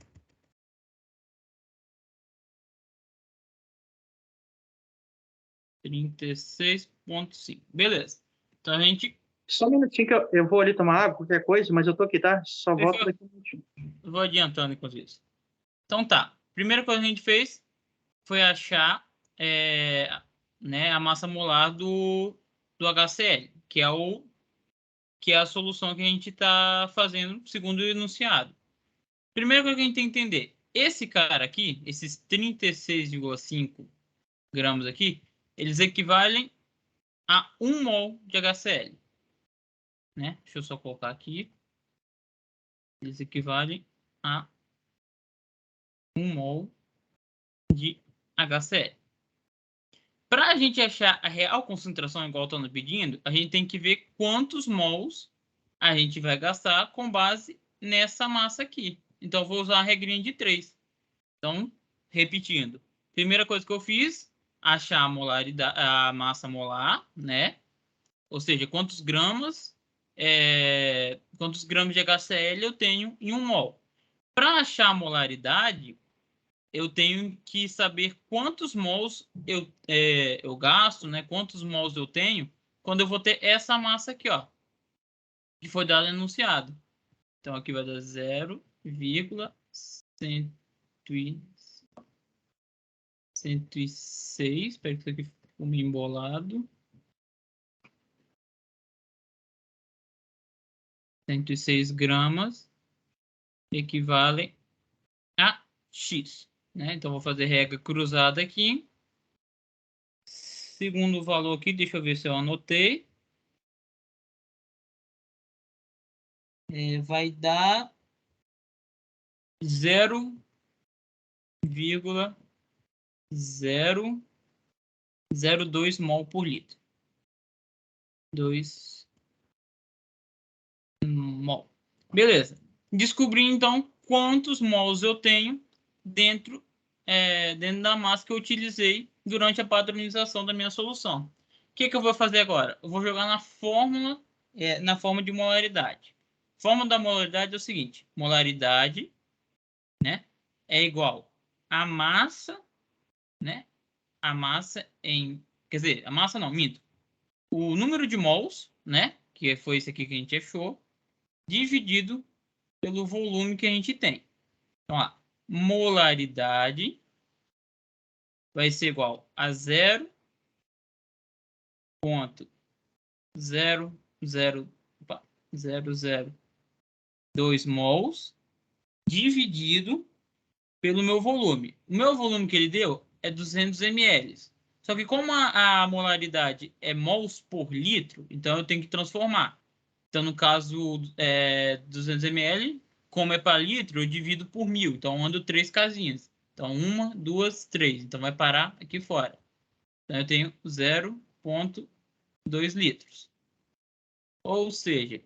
(36,5). Beleza. Então a gente... Só um minutinho que eu vou ali tomar água, qualquer coisa, mas eu tô aqui, tá? Só Fechou. volto daqui um minutinho. Eu vou adiantando enquanto isso. Então tá. Primeira coisa que a gente fez foi achar né, a massa molar do HCl, que é a solução que a gente está fazendo segundo o enunciado. Primeira coisa que a gente tem que entender. Esse cara aqui, esses 36,5 gramas aqui, eles equivalem a 1 mol de HCl. Né? Deixa eu só colocar aqui. Eles equivalem a 1 mol de HCl. Para a gente achar a real concentração, igual está nos pedindo, a gente tem que ver quantos mols a gente vai gastar com base nessa massa aqui. Então, eu vou usar a regrinha de 3. Então, repetindo. Primeira coisa que eu fiz, achar a massa molar, né? Ou seja, quantos gramas de HCl eu tenho em 1 mol. Para achar a molaridade, eu tenho que saber quantos mols eu gasto, né? Quantos mols eu tenho quando eu vou ter essa massa aqui, ó, que foi dado enunciado. Então, aqui vai dar 0,106. Espero que isso aqui ficou meio embolado. 106 gramas equivalem a X. Né? Então, vou fazer regra cruzada aqui. Segundo valor aqui, deixa eu ver se eu anotei. Vai dar 0,002 mol por litro. 2 mol. Beleza. Descobri, então, quantos mols eu tenho dentro da massa que eu utilizei durante a padronização da minha solução. O que eu vou fazer agora? Eu vou jogar na fórmula, na forma de molaridade. A fórmula da molaridade é o seguinte. Molaridade, né, é igual a massa, né? A massa em... Quer dizer, a massa não, minto. O número de mols, né? Que foi esse aqui que a gente achou, dividido pelo volume que a gente tem. Então, a molaridade vai ser igual a 0,002 mols dividido pelo meu volume. O meu volume que ele deu é 200 ml. Só que como a molaridade é mols por litro, então eu tenho que transformar. Então, no caso, 200 ml, como é para litro, eu divido por 1000. Então, eu ando 3 casinhas. Então, 1, 2, 3. Então, vai parar aqui fora. Então, eu tenho 0,2 litros. Ou seja,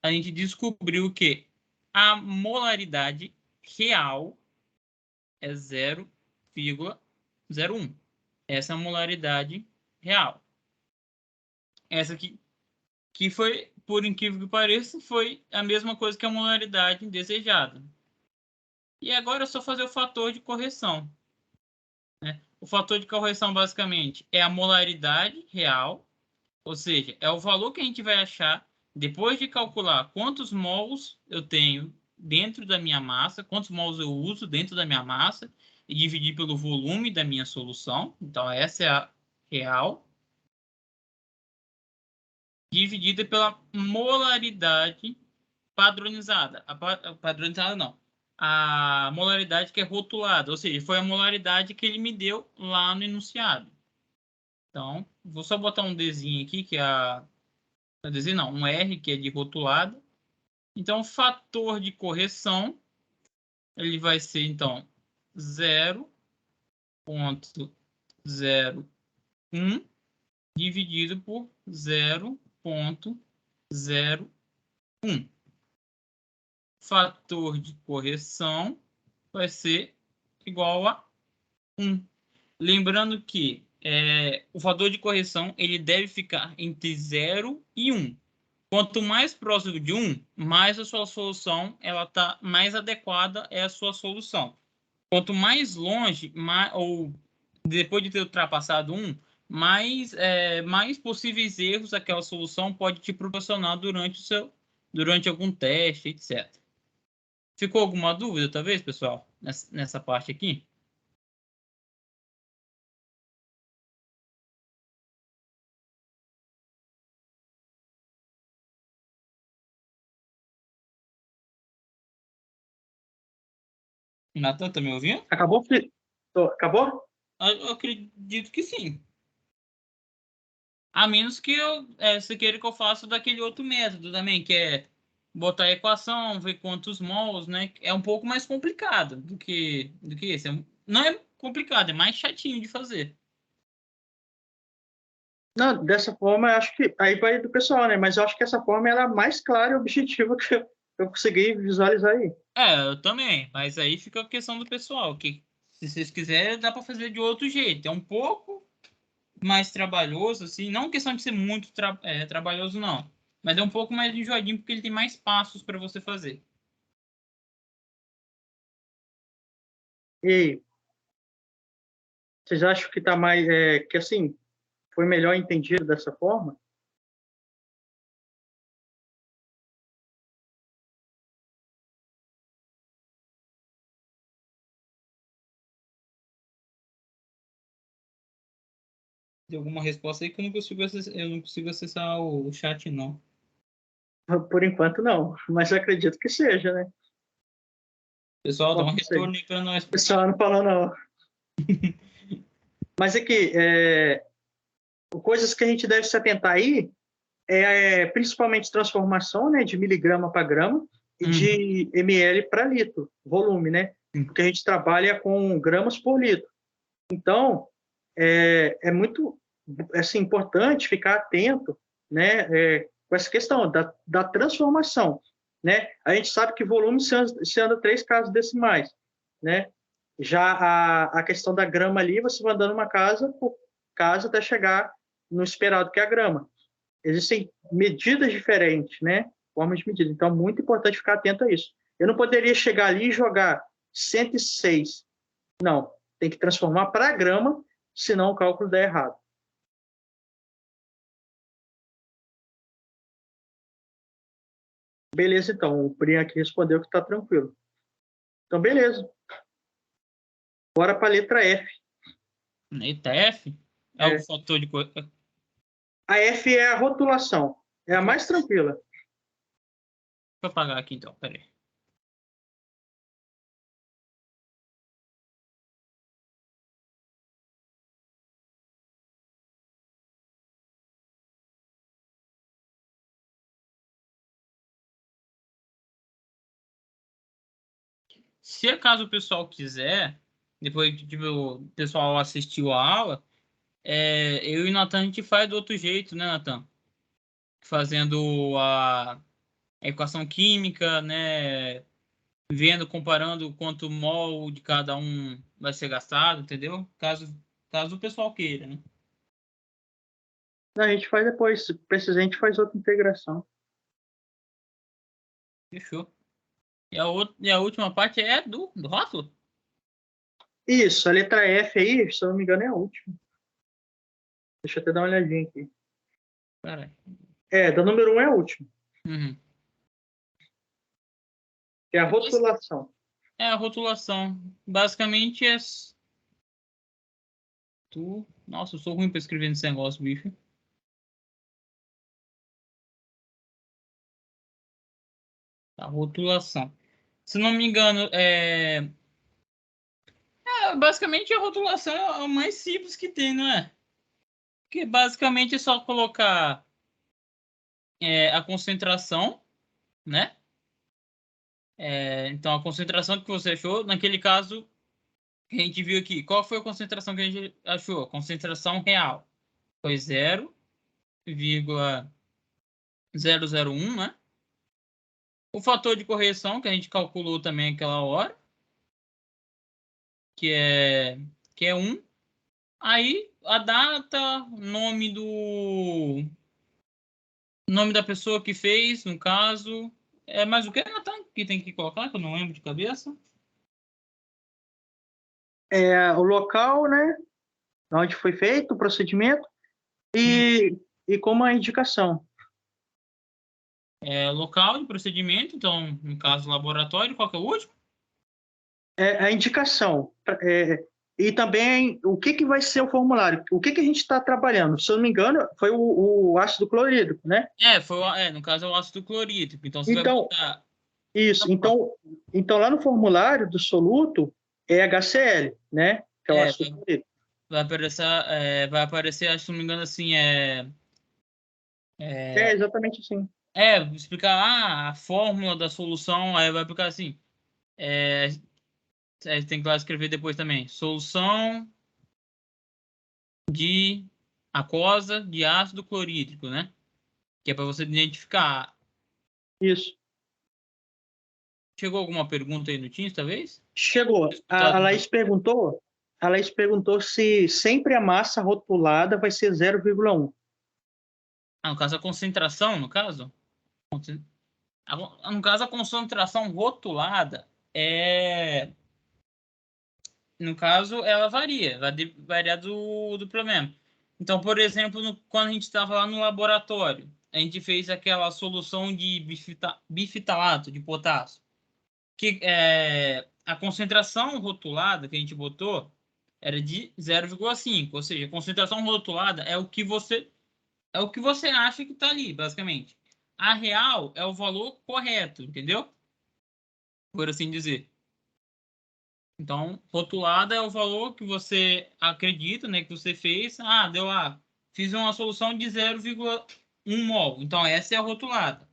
a gente descobriu que a molaridade real é 0,01. Essa é a molaridade real. Essa aqui, que foi, por incrível que pareça, foi a mesma coisa que a molaridade desejada. E agora é só fazer o fator de correção, né? O fator de correção, basicamente, é a molaridade real, ou seja, é o valor que a gente vai achar depois de calcular quantos mols eu tenho dentro da minha massa, quantos mols eu uso dentro da minha massa, e dividir pelo volume da minha solução. Então, essa é a real, dividida pela molaridade padronizada. Padronizada não. A molaridade que é rotulada, ou seja, foi a molaridade que ele me deu lá no enunciado. Então, vou só botar um Dzinho aqui, que é Dzinho não, um R, que é de rotulada. Então, o fator de correção, ele vai ser, então, 0,01 dividido por 0,01. Fator de correção vai ser igual a 1. Lembrando que o fator de correção ele deve ficar entre 0 e 1. Quanto mais próximo de 1, mais a sua solução está mais adequada é a sua solução. Quanto mais longe, ou depois de ter ultrapassado 1, mais possíveis erros aquela solução pode te proporcionar durante algum teste, etc. Ficou alguma dúvida, talvez, pessoal, nessa parte aqui? Natan, tá me ouvindo? Acabou? Acabou? Eu acredito que sim. A menos que você queira que eu faça daquele outro método também, que é botar a equação, ver quantos mols, né? É um pouco mais complicado do que esse. Não é complicado, é mais chatinho de fazer. Não, dessa forma, eu acho que aí vai do pessoal, né? Mas eu acho que essa forma ela é mais clara e objetiva que eu consegui visualizar aí. Eu também, mas aí fica a questão do pessoal, que se vocês quiserem, dá para fazer de outro jeito. É um pouco mais trabalhoso, assim, não questão de ser muito trabalhoso, não. Mas é um pouco mais enjoadinho, porque ele tem mais passos para você fazer. E vocês acham que tá mais, que assim, foi melhor entendido dessa forma? Tem alguma resposta aí que eu não consigo acessar o chat, não. Por enquanto, não. Mas eu acredito que seja, né? Pessoal, dá um Bom, não sei. retorno aí para nós. O pessoal não falou, não. Mas aqui, coisas que a gente deve se atentar aí principalmente transformação, né, de miligrama para grama, de ml para litro, volume, né? Porque a gente trabalha com gramas por litro. Então, é muito assim, importante ficar atento, né, com essa questão da transformação. Né? A gente sabe que volume se anda 3 casas decimais. Né? Já a questão da grama ali, você vai andando uma casa por casa até chegar no esperado, que é a grama. Existem medidas diferentes, né? Formas de medida. Então, é muito importante ficar atento a isso. Eu não poderia chegar ali e jogar 106. Não, tem que transformar para grama, senão o cálculo dá errado. Beleza, então. O Pri aqui respondeu que está tranquilo. Então, beleza. Bora para a letra F. Letra F? É o fator de... A F é a rotulação. É a mais tranquila. Deixa eu apagar aqui, então. Peraí. Se acaso o pessoal quiser, depois que o pessoal assistiu a aula, eu e o Natan a gente faz do outro jeito, né, Natan? Fazendo a equação química, né? Vendo, comparando quanto mol de cada um vai ser gastado, entendeu? Caso o pessoal queira, né? A gente faz depois. Se precisar, a gente faz outra integração. Fechou. E a última parte é do rótulo? Isso, a letra F aí, se eu não me engano, é a última. Deixa eu até dar uma olhadinha aqui. Caralho. Da número 1 é a última. Uhum. É a rotulação. É a rotulação. Basicamente é... Nossa, eu sou ruim pra escrever nesse negócio, bicho. A rotulação. Se não me engano, basicamente a rotulação é o mais simples que tem, não é? Porque basicamente é só colocar a concentração, né? Então, a concentração que você achou, naquele caso que a gente viu aqui, qual foi a concentração que a gente achou? A concentração real foi 0,001, né? O fator de correção que a gente calculou também aquela hora, que é 1. Aí, a data, nome da pessoa que fez, no caso. Mas o que, Natan, que tem que colocar, que eu não lembro de cabeça? O local, né? Onde foi feito o procedimento e como a indicação. Local de procedimento, então, no caso, laboratório, qual que é o último? A indicação. E também o que vai ser o formulário. O que a gente está trabalhando? Se eu não me engano, foi o ácido clorídrico, né? No caso é o ácido clorídrico. Então, você vai Então, botar... isso. Então, lá no formulário do soluto é HCl, né? Que é o ácido clorídrico. Vai aparecer, acho que não me engano, assim, Exatamente assim. explicar a fórmula da solução, aí vai aplicar assim. Tem que lá escrever depois também. Solução de aquosa de ácido clorídrico, né? Que é para você identificar. Isso. Chegou alguma pergunta aí no Teams, talvez? Chegou. A Laís perguntou se sempre a massa rotulada vai ser 0,1. No caso, a concentração, no caso? No caso, a concentração rotulada no caso, ela varia. Vai variar do problema. Então, por exemplo, quando a gente estava lá no laboratório, a gente fez aquela solução de bifitalato de potássio. Que a concentração rotulada que a gente botou era de 0,5. Ou seja, a concentração rotulada é o que você acha que está ali, basicamente. A real é o valor correto, entendeu? Por assim dizer. Então, rotulada é o valor que você acredita, né, que você fez. Deu lá. Fiz uma solução de 0,1 mol. Então, essa é a rotulada.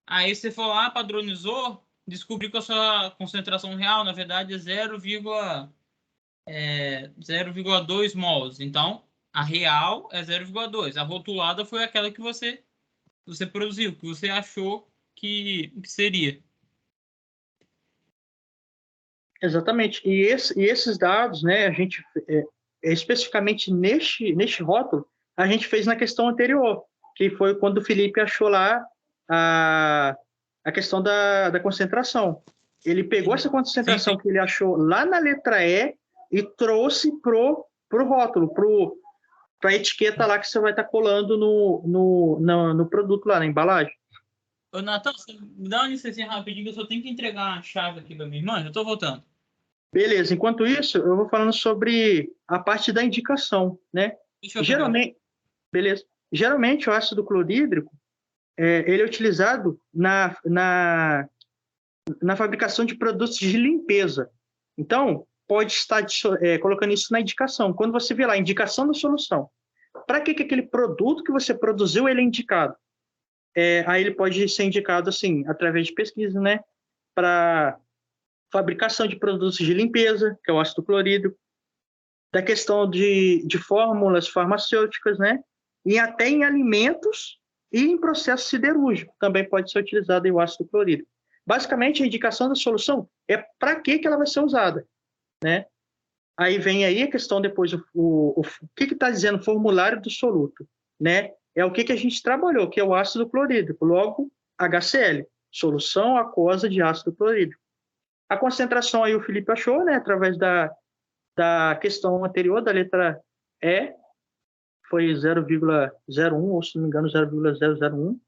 Aí você for lá, padronizou, descobri que a sua concentração real, na verdade, é 0,2 mols. Então, a real é 0,2. A rotulada foi aquela que você produziu, que você achou que seria. Exatamente. E esses dados, né, a gente, especificamente neste rótulo, a gente fez na questão anterior, que foi quando o Felipe achou lá a questão da concentração. Ele pegou essa concentração Sim. que ele achou lá na letra E e trouxe pro rótulo, para a etiqueta lá que você vai estar colando no produto lá, na embalagem. Ô, Natan, você me dá uma licença rapidinho que eu só tenho que entregar a chave aqui pra minha irmã. Eu tô voltando. Beleza. Enquanto isso, eu vou falando sobre a parte da indicação, né? Deixa eu pegar. Geralmente, beleza. Geralmente, o ácido clorídrico, ele é utilizado na fabricação de produtos de limpeza. Então, pode estar colocando isso na indicação. Quando você vê lá, indicação da solução, para que aquele produto que você produziu ele é indicado? Aí ele pode ser indicado, assim, através de pesquisa, né? Para fabricação de produtos de limpeza, que é o ácido clorídrico, da questão de fórmulas farmacêuticas, né? E até em alimentos e em processo siderúrgico também pode ser utilizado o ácido clorídrico. Basicamente, a indicação da solução é para que ela vai ser usada, né? Aí vem aí a questão depois, o que está dizendo o formulário do soluto, né? É o que a gente trabalhou, que é o ácido clorídrico, logo HCl, solução aquosa de ácido clorídrico. A concentração aí o Felipe achou, né? Através da questão anterior, da letra E, foi 0,01, ou se não me engano, 0,001.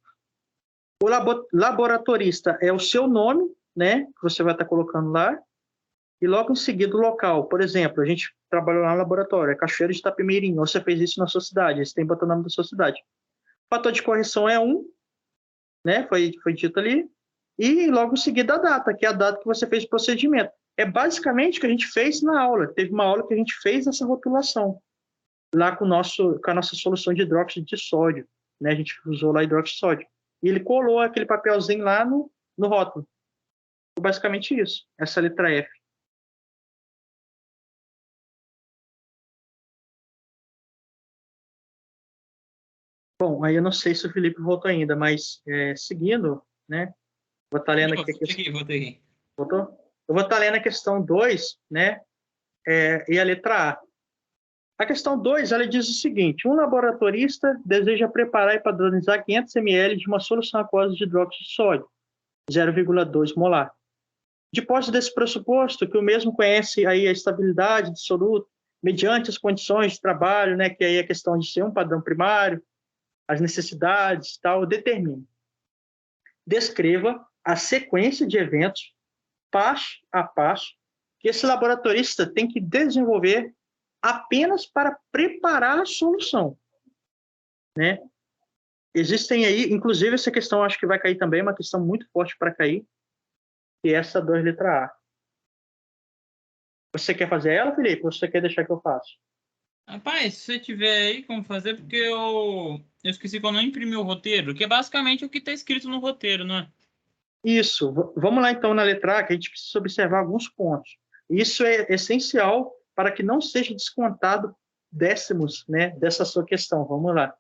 O laboratorista é o seu nome, né? Que você vai estar colocando lá. E logo em seguida o local. Por exemplo, a gente trabalhou lá no laboratório, é Cachoeiro de Itapemirim, ou você fez isso na sua cidade, aí você tem que botar o nome da sua cidade. O fator de correção é 1, né? Foi dito ali. E logo em seguida a data, que é a data que você fez o procedimento. É basicamente o que a gente fez na aula. Teve uma aula que a gente fez essa rotulação, lá com a nossa solução de hidróxido de sódio, né? A gente usou lá hidróxido de sódio. E ele colou aquele papelzinho lá no rótulo. Basicamente isso, essa letra F. Bom, aí eu não sei se o Felipe voltou ainda, mas seguindo, né? Vou estar lendo aqui a questão. Voltei. Voltou? Eu vou estar lendo a questão 2, né? E a letra A. A questão 2, ela diz o seguinte: um laboratorista deseja preparar e padronizar 500 ml de uma solução aquosa de hidróxido de sódio, 0,2 molar. De posse desse pressuposto, que o mesmo conhece aí a estabilidade do soluto, mediante as condições de trabalho, né, que aí é a questão de ser um padrão primário, as necessidades e tal, determine. Descreva a sequência de eventos, passo a passo, que esse laboratorista tem que desenvolver apenas para preparar a solução, né? Existem aí, inclusive essa questão acho que vai cair também, uma questão muito forte para cair, que é essa 2 letra A. Você quer fazer ela, Felipe, ou você quer deixar que eu faça? Rapaz, se você tiver aí como fazer, porque eu esqueci quando eu imprimi o roteiro, que é basicamente o que está escrito no roteiro, não é? Isso. Vamos lá então na letra A, que a gente precisa observar alguns pontos. Isso é essencial para que não seja descontado décimos, né, dessa sua questão. Vamos lá.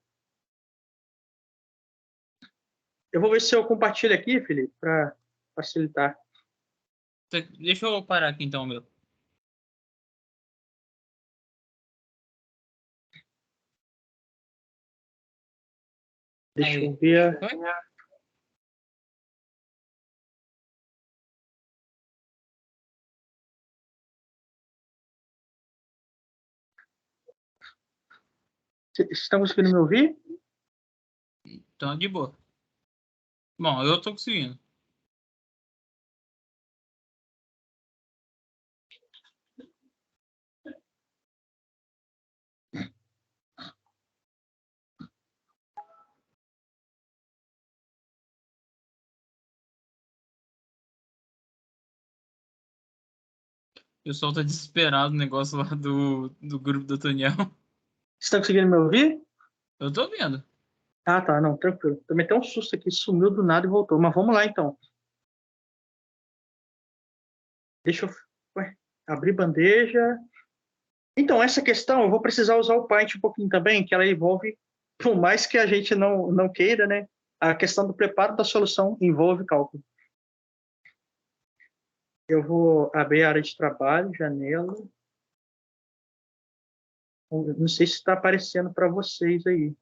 Eu vou ver se eu compartilho aqui, Felipe, para facilitar. Deixa eu parar aqui então, meu. Deixa Aí. eu ver. Vocês estão conseguindo me ouvir? Então, de boa. Bom, eu tô conseguindo. O pessoal tá desesperado no negócio lá do grupo do Daniel. Vocês estão conseguindo me ouvir? Eu tô vendo. Ah, tá, não, tranquilo. Também tem um susto aqui, sumiu do nada e voltou. Mas vamos lá então. Deixa eu abrir bandeja. Então, essa questão, eu vou precisar usar o Paint um pouquinho também, que ela envolve, por mais que a gente não queira, né? A questão do preparo da solução envolve cálculo. Eu vou abrir a área de trabalho, janela. Não sei se está aparecendo para vocês aí.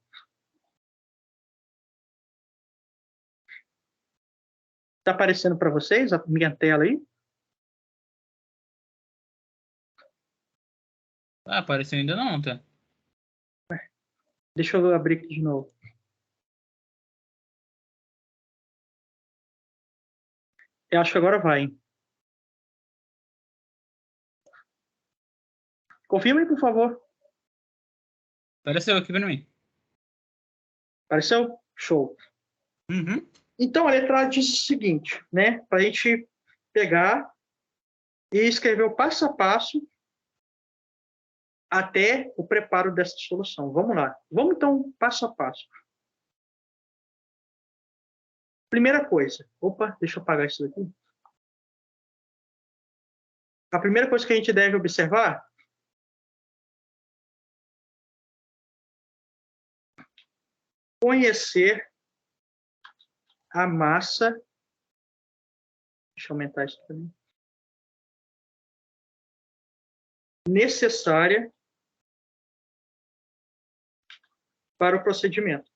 Está aparecendo para vocês a minha tela aí? Ah, apareceu ainda não, tá? Deixa eu abrir aqui de novo. Eu acho que agora vai, hein? Confirma aí, por favor. Apareceu aqui pra mim. Apareceu? Show. Uhum. Então, a letra A diz o seguinte, né? Para a gente pegar e escrever o passo a passo até o preparo dessa solução. Vamos lá. Vamos, então, passo a passo. Primeira coisa. Opa, deixa eu apagar isso aqui. A primeira coisa que a gente deve observar conhecer a massa. Deixa eu aumentar isso também. Necessária para o procedimento.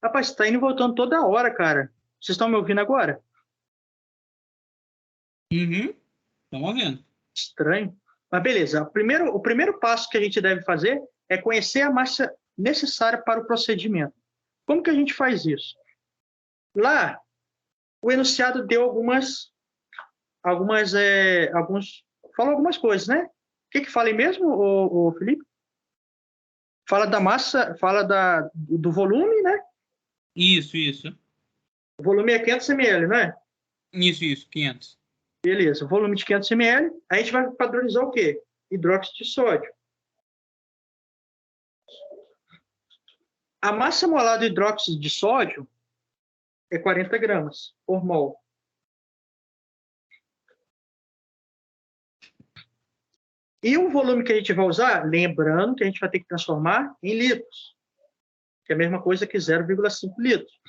Rapaz, está indo e voltando toda hora, cara. Vocês estão me ouvindo agora? Uhum. Estamos ouvindo. Estranho. Mas beleza. O primeiro passo que a gente deve fazer é conhecer a massa necessária para o procedimento. Como que a gente faz isso? Lá, o enunciado deu falou algumas coisas, né? O que fala aí mesmo, o Felipe? Fala da massa, fala do volume, né? Isso. O volume é 500 ml, não é? Isso, 500. Beleza, o volume de 500 ml, a gente vai padronizar o quê? Hidróxido de sódio. A massa molar do hidróxido de sódio é 40 gramas por mol. E o volume que a gente vai usar, lembrando que a gente vai ter que transformar em litros, que é a mesma coisa que 0,5 litros.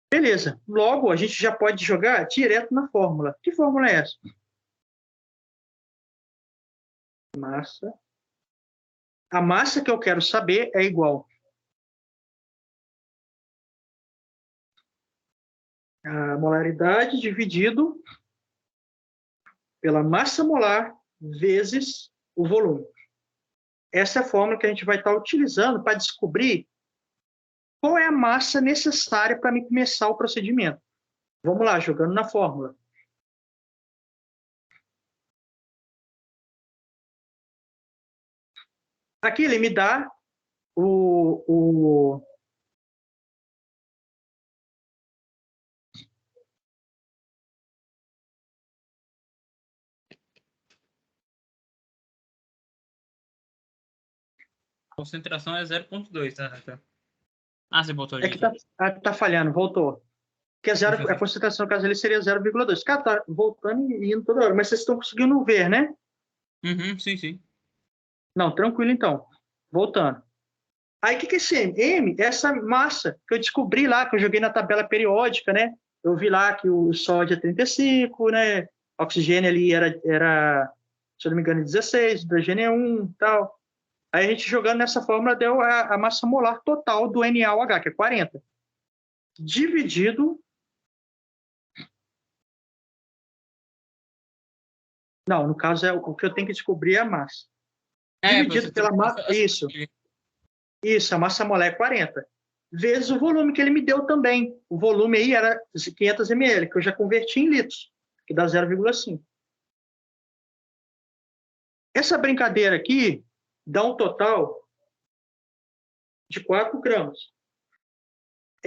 Beleza, logo a gente já pode jogar direto na fórmula. Que fórmula é essa? Massa. A massa que eu quero saber é igual a molaridade dividido pela massa molar vezes o volume. Essa é a fórmula que a gente vai estar utilizando para descobrir qual é a massa necessária para me começar o procedimento. Vamos lá, jogando na fórmula. Aqui ele me dá o Concentração é 0,2, tá? Ah, você botou é ali. que tá falhando, voltou. Que a concentração, no caso, ele seria 0,2. Cara, tá voltando e indo toda hora, mas vocês estão conseguindo ver, né? Uhum, sim. Não, tranquilo então. Voltando. Aí, o que é esse M? M é essa massa que eu descobri lá, que eu joguei na tabela periódica, né? Eu vi lá que o sódio é 35, né? O oxigênio ali era, se eu não me engano, 16, o hidrogênio é 1 e tal. Aí a gente jogando nessa fórmula deu a massa molar total do NaOH, que é 40. Dividido... Não, no caso, o que eu tenho que descobrir é a massa. Dividido pela massa... Isso, a massa molar é 40. Vezes o volume que ele me deu também. O volume aí era 500 ml, que eu já converti em litros, que dá 0,5. Essa brincadeira aqui dá um total de 4 gramas.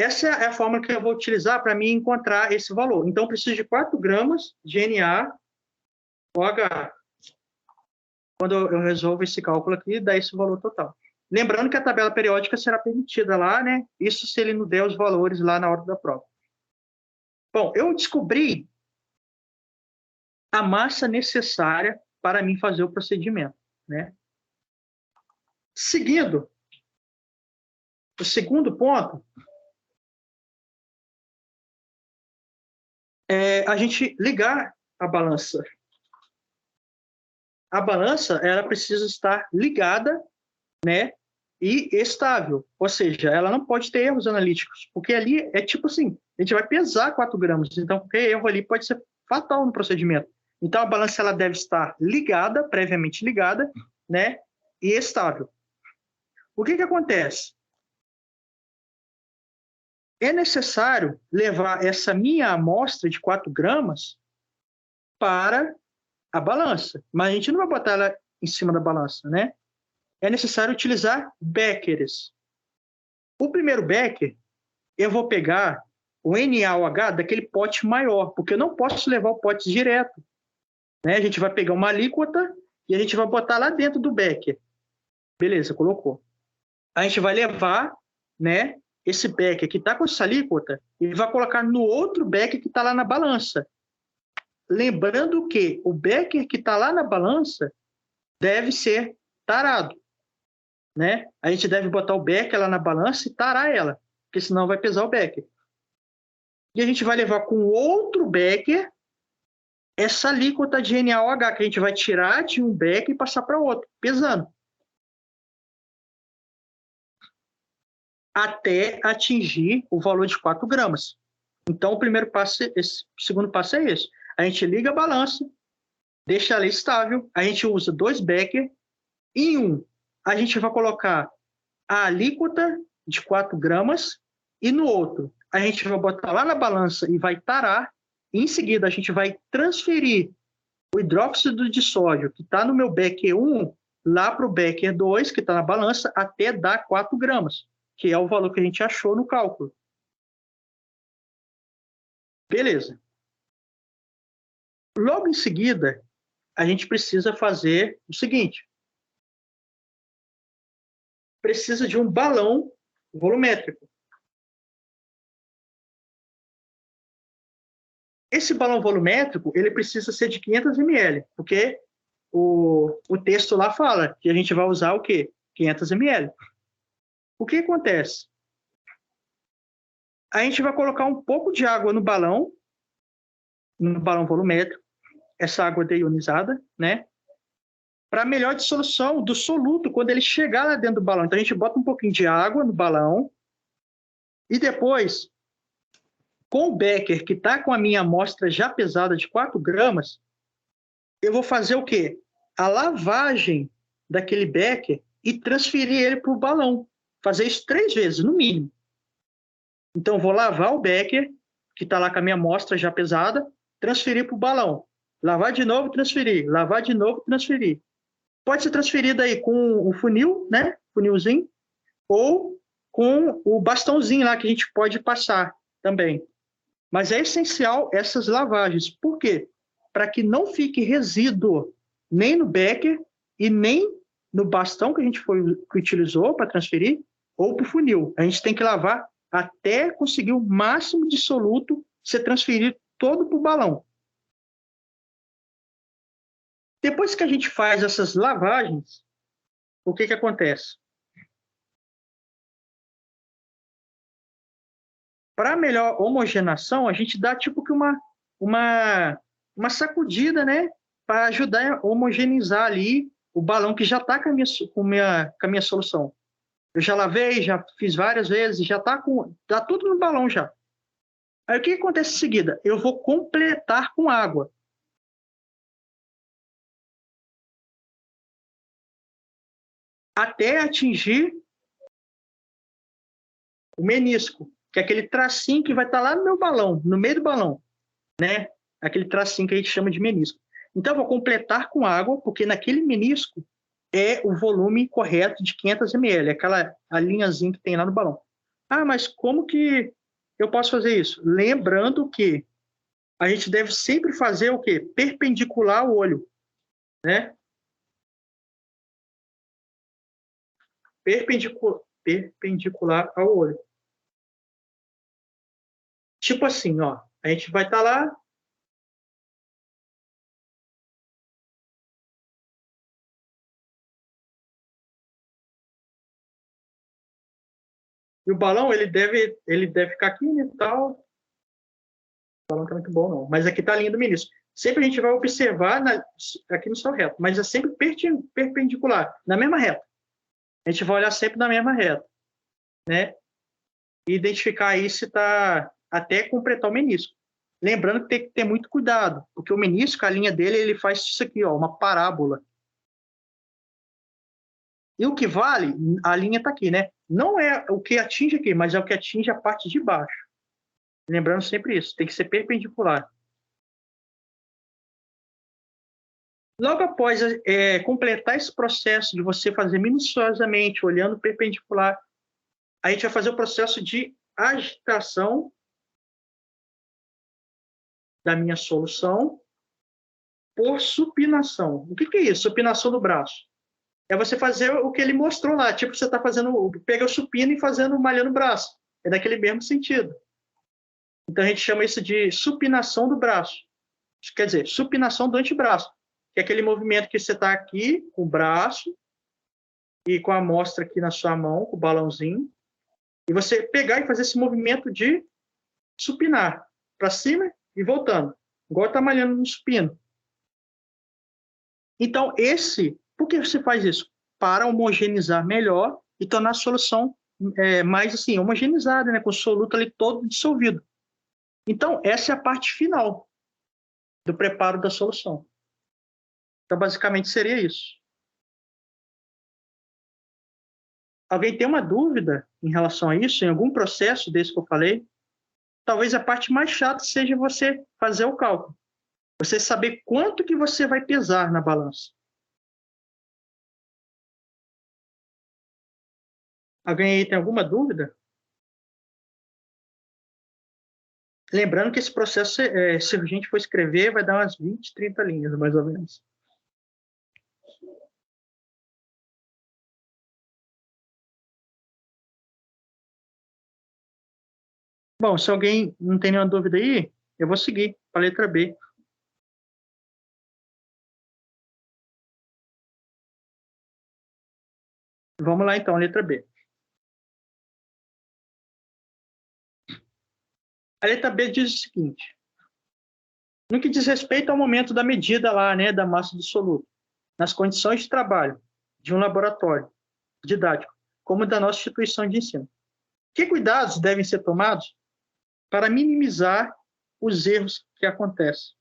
essa é a fórmula que eu vou utilizar para mim encontrar esse valor. Então, eu preciso de 4 gramas de NaOH. Quando eu resolvo esse cálculo aqui, dá esse valor total. Lembrando que a tabela periódica será permitida lá, né? Isso se ele não der os valores lá na hora da prova. Bom, eu descobri a massa necessária para mim fazer o procedimento, né? Seguindo, o segundo ponto é a gente ligar a balança. A balança, ela precisa estar ligada, né, e estável. Ou seja, ela não pode ter erros analíticos, porque ali é tipo assim, a gente vai pesar 4 gramas, então qualquer erro ali pode ser fatal no procedimento. Então, a balança ela deve estar ligada, previamente ligada, né, e estável. O que acontece? É necessário levar essa minha amostra de 4 gramas para a balança, mas a gente não vai botar ela em cima da balança, né? É necessário utilizar beckers. O primeiro becker, eu vou pegar o NaOH daquele pote maior, porque eu não posso levar o pote direto, né? A gente vai pegar uma alíquota e a gente vai botar lá dentro do becker. Beleza, colocou. A gente vai levar, né, esse becker que está com essa alíquota e vai colocar no outro becker que está lá na balança. Lembrando que o becker que está lá na balança deve ser tarado, né? A gente deve botar o becker lá na balança e tarar ela, porque senão vai pesar o becker. E a gente vai levar com outro becker essa alíquota de NaOH, que a gente vai tirar de um becker e passar para outro, pesando. Até atingir o valor de 4 gramas. Então, o primeiro passo, o segundo passo é esse. A gente liga a balança, deixa ela estável, a gente usa 2 becker, em um a gente vai colocar a alíquota de 4 gramas e no outro a gente vai botar lá na balança e vai tarar, e em seguida a gente vai transferir o hidróxido de sódio que está no meu becker 1 lá para o becker 2 que está na balança até dar 4 gramas, que é o valor que a gente achou no cálculo. Beleza. Logo em seguida, a gente precisa fazer o seguinte. Precisa de um balão volumétrico. Esse balão volumétrico, ele precisa ser de 500 ml, porque o texto lá fala que a gente vai usar o quê? 500 ml. O que acontece? A gente vai colocar um pouco de água no balão volumétrico, essa água deionizada, né? Para melhor dissolução do soluto quando ele chegar lá dentro do balão. Então, a gente bota um pouquinho de água no balão e depois, com o becker que está com a minha amostra já pesada de 4 gramas, eu vou fazer o quê? A lavagem daquele becker e transferir ele para o balão. Fazer isso 3 vezes, no mínimo. Então, eu vou lavar o becker, que está lá com a minha amostra já pesada, transferir para o balão. Lavar de novo, transferir. Lavar de novo, transferir. Pode ser transferido aí com o funil, né? Funilzinho, ou com o bastãozinho lá que a gente pode passar também. Mas é essencial essas lavagens. Por quê? Para que não fique resíduo nem no becker e nem no bastão que a gente que utilizou para transferir ou para o funil. A gente tem que lavar até conseguir o máximo de soluto ser transferido todo para o balão. Depois que a gente faz essas lavagens, o que acontece? Para melhor homogeneação, a gente dá tipo que uma sacudida, né? Para ajudar a homogeneizar ali o balão que já está com a minha solução. Eu já lavei, já fiz várias vezes, já está tudo no balão já. Aí o que acontece em seguida? Eu vou completar com água. Até atingir o menisco, que é aquele tracinho que vai estar lá no meu balão, no meio do balão, né? Aquele tracinho que a gente chama de menisco. Então, eu vou completar com água, porque naquele menisco é o volume correto de 500 ml, aquela a linhazinha que tem lá no balão. Ah, mas como que eu posso fazer isso? Lembrando que a gente deve sempre fazer o quê? Perpendicular ao olho, né? Perpendicular ao olho. Tipo assim, ó, a gente vai estar lá, e o balão ele deve ficar aqui, né, tal. O balão tá muito bom, não. Mas aqui tá a linha do menisco. Sempre a gente vai observar aqui no céu reto, mas é sempre perpendicular, na mesma reta. A gente vai olhar sempre na mesma reta, né? E identificar aí se está até completar o menisco. Lembrando que tem que ter muito cuidado, porque o menisco, a linha dele, ele faz isso aqui, ó, uma parábola. E o que vale, a linha está aqui, né? Não é o que atinge aqui, mas é o que atinge a parte de baixo. Lembrando sempre isso, tem que ser perpendicular. Logo após completar esse processo de você fazer minuciosamente, olhando perpendicular, a gente vai fazer o processo de agitação da minha solução por supinação. O que é isso? Supinação do braço. É você fazer o que ele mostrou lá. Tipo, você está fazendo, pega o supino e fazendo, malhando o braço. É daquele mesmo sentido. Então, a gente chama isso de supinação do braço. Quer dizer, supinação do antebraço. Que é aquele movimento que você está aqui com o braço e com a amostra aqui na sua mão, com o balãozinho. E você pegar e fazer esse movimento de supinar para cima e voltando. Igual está malhando no supino. Então, por que você faz isso? Para homogeneizar melhor e tornar a solução mais assim, homogeneizada, né? Com o soluto ali todo dissolvido. Então, essa é a parte final do preparo da solução. Então, basicamente, seria isso. Alguém tem uma dúvida em relação a isso, em algum processo desse que eu falei? Talvez a parte mais chata seja você fazer o cálculo. Você saber quanto que você vai pesar na balança. Alguém aí tem alguma dúvida? Lembrando que esse processo, se a gente for escrever, vai dar umas 20, 30 linhas, mais ou menos. Bom, se alguém não tem nenhuma dúvida aí, eu vou seguir para a letra B. Vamos lá, então, a letra B. A letra B diz o seguinte: no que diz respeito ao momento da medida lá, né, da massa do soluto, nas condições de trabalho de um laboratório didático, como da nossa instituição de ensino, que cuidados devem ser tomados para minimizar os erros que acontecem?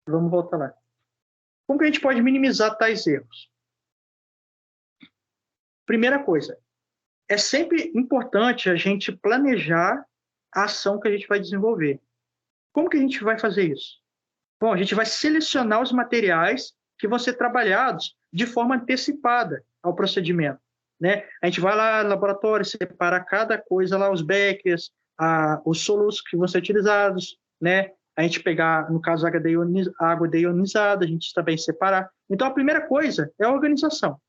Vamos voltar lá. Como que a gente pode minimizar tais erros? Primeira coisa, é sempre importante a gente planejar a ação que a gente vai desenvolver. Como que a gente vai fazer isso? Bom, a gente vai selecionar os materiais que vão ser trabalhados de forma antecipada ao procedimento, né? A gente vai lá no laboratório, separa cada coisa lá, os beckers, os solutos que vão ser utilizados, né? A gente pegar, no caso, água deionizada, a gente também separar. Então, a primeira coisa é a organização.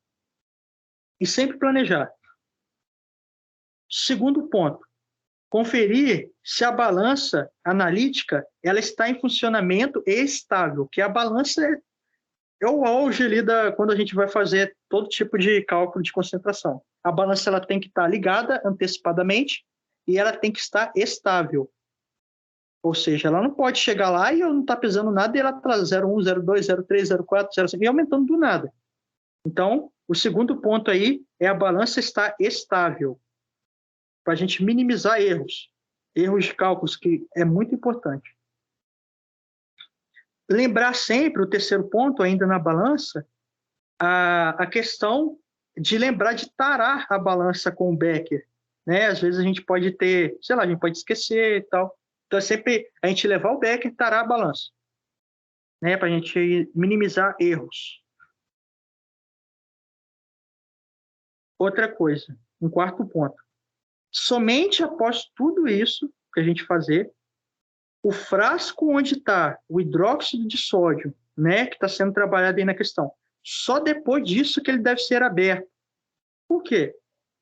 E sempre planejar. Segundo ponto, conferir se a balança analítica ela está em funcionamento e estável, que a balança é o auge ali quando a gente vai fazer todo tipo de cálculo de concentração. A balança ela tem que estar ligada antecipadamente e ela tem que estar estável. Ou seja, ela não pode chegar lá e eu não estar pesando nada e ela está 0,1, 0,2, 0,3, 0,4, 0,5 e aumentando do nada. Então, o segundo ponto aí é a balança estar estável, para a gente minimizar erros de cálculos, que é muito importante. Lembrar sempre, o terceiro ponto, ainda na balança, a questão de lembrar de tarar a balança com o Becker. Né? Às vezes a gente pode ter, sei lá, a gente pode esquecer e tal. Então, é sempre a gente levar o Becker e tarar a balança, né? Para a gente minimizar erros. Outra coisa, um quarto ponto. Somente após tudo isso que a gente fazer, o frasco onde está o hidróxido de sódio, né, que está sendo trabalhado aí na questão, só depois disso que ele deve ser aberto. Por quê?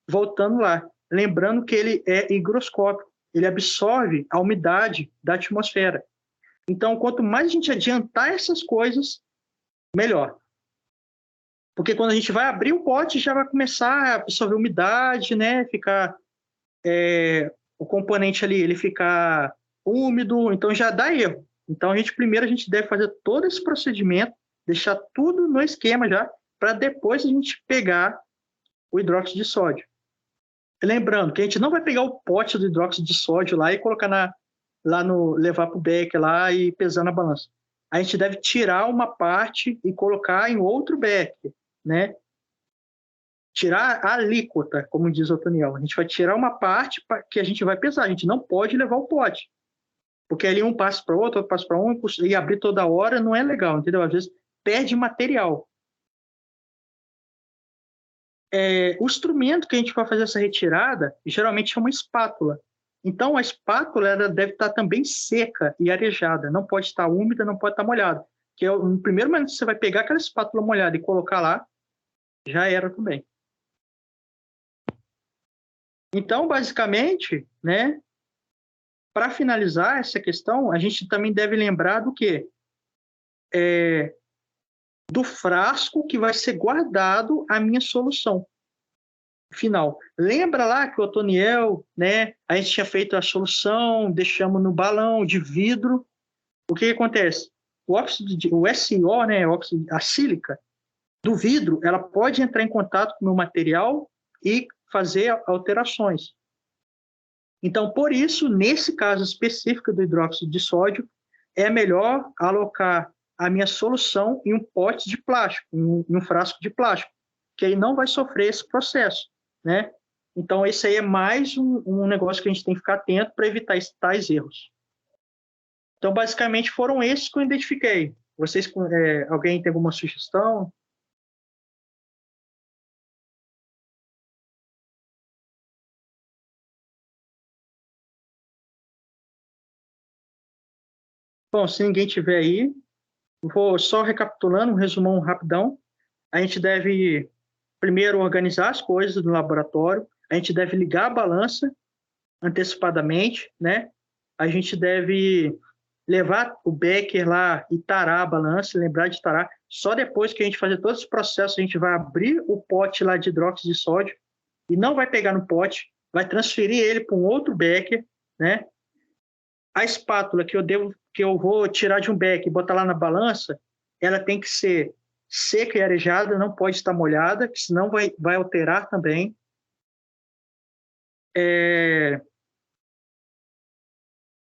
Voltando lá, lembrando que ele é higroscópico, ele absorve a umidade da atmosfera. Então, quanto mais a gente adiantar essas coisas, melhor. Porque quando a gente vai abrir o pote, já vai começar a absorver umidade, né? Ficar o componente ali, ele ficar úmido, então já dá erro. Então, primeiro a gente deve fazer todo esse procedimento, deixar tudo no esquema já, para depois a gente pegar o hidróxido de sódio. Lembrando que a gente não vai pegar o pote do hidróxido de sódio lá e colocar levar para o becker lá e pesar na balança. A gente deve tirar uma parte e colocar em outro becker, né? Tirar a alíquota, como diz o Otoniel. A gente vai tirar uma parte que a gente vai pesar. A gente não pode levar o pote. Porque ali um passa para outro passa para um, e abrir toda hora não é legal, entendeu? Às vezes perde material. O instrumento que a gente vai fazer essa retirada, geralmente é uma espátula. Então, a espátula ela deve estar também seca e arejada. Não pode estar úmida, não pode estar molhada. Que no primeiro momento que você vai pegar aquela espátula molhada e colocar lá, já era também. Então, basicamente, né, para finalizar essa questão, a gente também deve lembrar do quê? Do frasco que vai ser guardado a minha solução final. Lembra lá que o Otoniel, né, a gente tinha feito a solução, deixamos no balão de vidro. O que acontece? O SiO, né, a sílica do vidro, ela pode entrar em contato com o meu material e fazer alterações. Então, por isso, nesse caso específico do hidróxido de sódio, é melhor alocar a minha solução em um pote de plástico, em um frasco de plástico, que aí não vai sofrer esse processo, né? Então, esse aí é mais um negócio que a gente tem que ficar atento para evitar tais erros. Então, basicamente, foram esses que eu identifiquei. Vocês, alguém tem alguma sugestão? Bom, se ninguém tiver aí, vou só recapitulando, um resumão rapidão. A gente deve primeiro organizar as coisas no laboratório, a gente deve ligar a balança antecipadamente, né? A gente deve levar o becker lá e tarar a balança, lembrar de tarar. Só depois que a gente fazer todo esse processo, a gente vai abrir o pote lá de hidróxido de sódio e não vai pegar no pote, vai transferir ele para um outro becker, né? A espátula que eu vou tirar de um becker e botar lá na balança, ela tem que ser seca e arejada, não pode estar molhada, senão vai alterar também.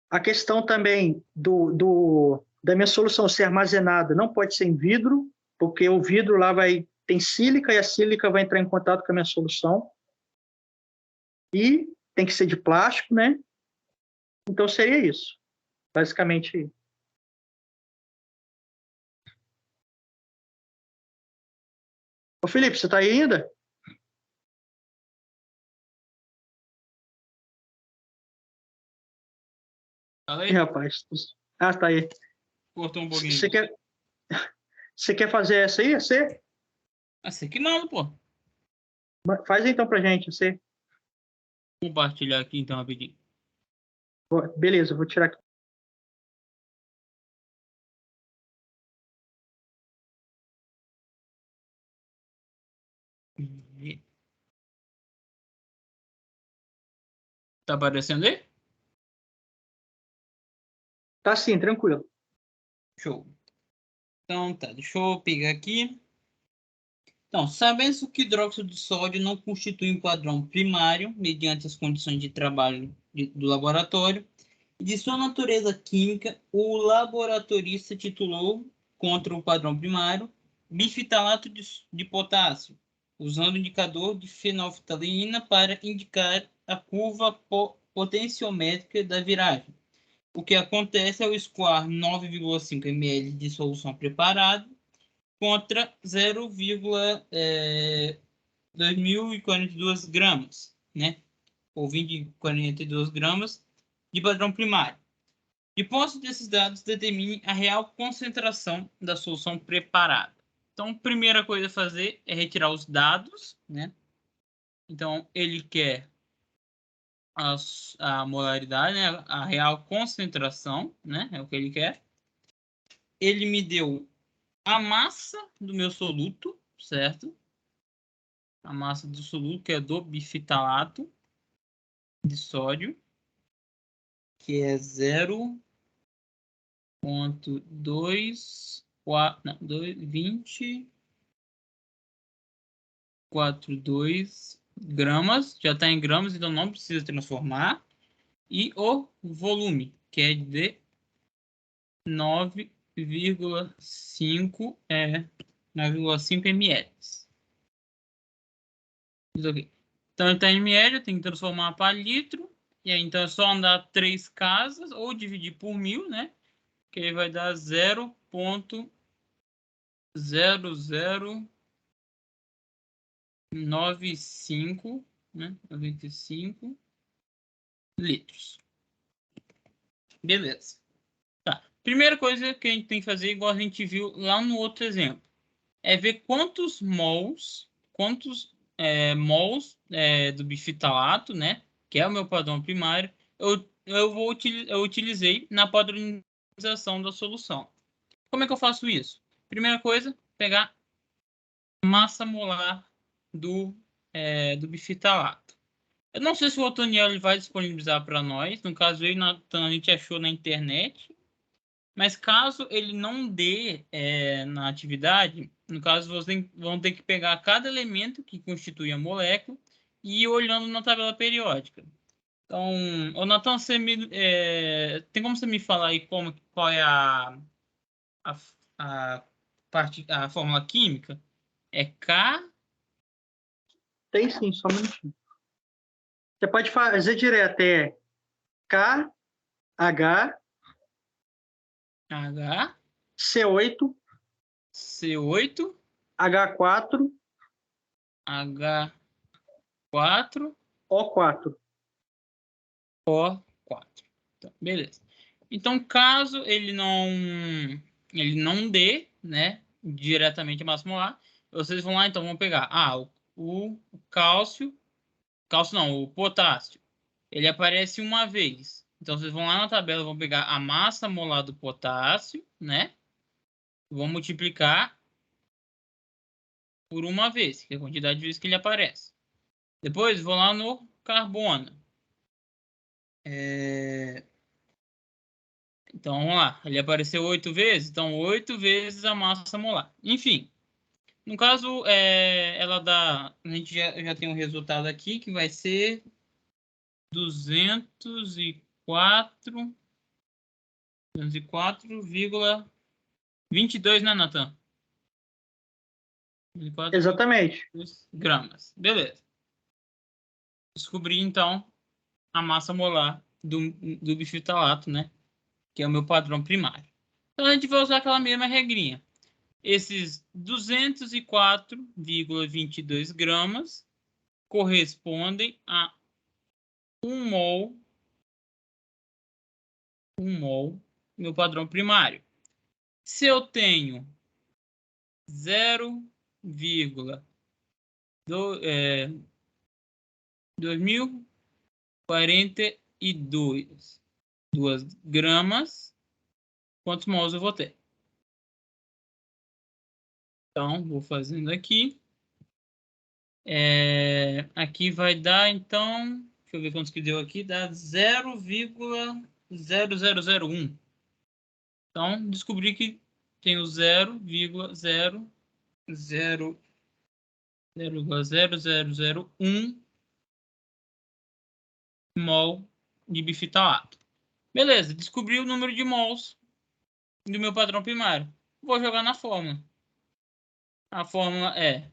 A questão também da minha solução ser armazenada não pode ser em vidro, porque o vidro lá tem sílica e a sílica vai entrar em contato com a minha solução. E tem que ser de plástico, né? Então seria isso, basicamente. Ô Felipe, você está aí ainda? Fala aí. Ih, rapaz. Ah, tá aí. Cortou um pouquinho. Você quer fazer essa aí? Você? Assim que manda, pô. Faz então pra gente, você. Compartilhar aqui então rapidinho. Beleza, vou tirar aqui. Tá aparecendo aí? Tá sim, tranquilo. Show. Então tá, deixa eu pegar aqui. Então, sabendo que o hidróxido de sódio não constitui um padrão primário, mediante as condições de trabalho do laboratório, e de sua natureza química, o laboratorista titulou contra o padrão primário bifitalato de potássio, usando o indicador de fenolftaleína para indicar a curva potenciométrica da viragem. O que acontece é o escoar 9,5 ml de solução preparada contra 0,2042 gramas, né? ou 20,42 gramas de padrão primário. De posse desses dados, determine a real concentração da solução preparada. Então, a primeira coisa a fazer é retirar os dados, né? Então, ele quer a molaridade, né? A real concentração, né? É o que ele quer. Ele me deu a massa do meu soluto, certo? A massa do soluto, que é do bifitalato de sódio, que é 0,2042 gramas. Já está em gramas, então não precisa transformar. E o volume, que é de 9,5 ml. Então, ele está em ml, eu tenho que transformar para litro. E aí, então, é só andar 3 casas ou dividir por 1000, né? Que aí vai dar 0,0095, né? 95 litros. Beleza. Tá. Primeira coisa que a gente tem que fazer, igual a gente viu lá no outro exemplo, é ver quantos mols do bifitalato, né, que é o meu padrão primário, eu utilizei na padronização da solução. Como é que eu faço isso? Primeira coisa, pegar massa molar do bifitalato. Eu não sei se o Otoniel ele vai disponibilizar para nós. No caso, eu e Natan, a gente achou na internet. Mas caso ele não dê na atividade, no caso, vocês vão ter que pegar cada elemento que constitui a molécula e ir olhando na tabela periódica. Então, ô Natan, tem como você me falar aí qual é a, a fórmula química? É K, Tem sim, só um minutinho. Você pode fazer direto, é K, H, H, C8, C8, H4, H4, O4. O4. Então, beleza. Então, caso ele não dê, né, diretamente a massa molar, vocês vão lá, então, vão pegar o cálcio não, o potássio. Ele aparece uma vez. Então, vocês vão lá na tabela, vão pegar a massa molar do potássio, né? Vão multiplicar por uma vez, que é a quantidade de vezes que ele aparece. Depois, vão lá no carbono. Então, vamos lá. Ele apareceu 8 vezes, então 8 vezes a massa molar. Enfim, no caso, ela dá... A gente já tem um resultado aqui, que vai ser 204,22, né, Natan? 204 Exatamente. gramas. Beleza. Descobri, então, a massa molar do bifitalato, né? Que é o meu padrão primário. Então, a gente vai usar aquela mesma regrinha. Esses 204,22 gramas correspondem a 1 mol, meu padrão primário. Se eu tenho 0,2042 gramas, quantos mols eu vou ter? Então, vou fazendo aqui. Aqui vai dar, então... Deixa eu ver quantos que deu aqui. Dá 0,0001. Então, descobri que tem o 0,0001 mol de bifitalato. Beleza, descobri o número de mols do meu padrão primário. Vou jogar na fórmula. A fórmula é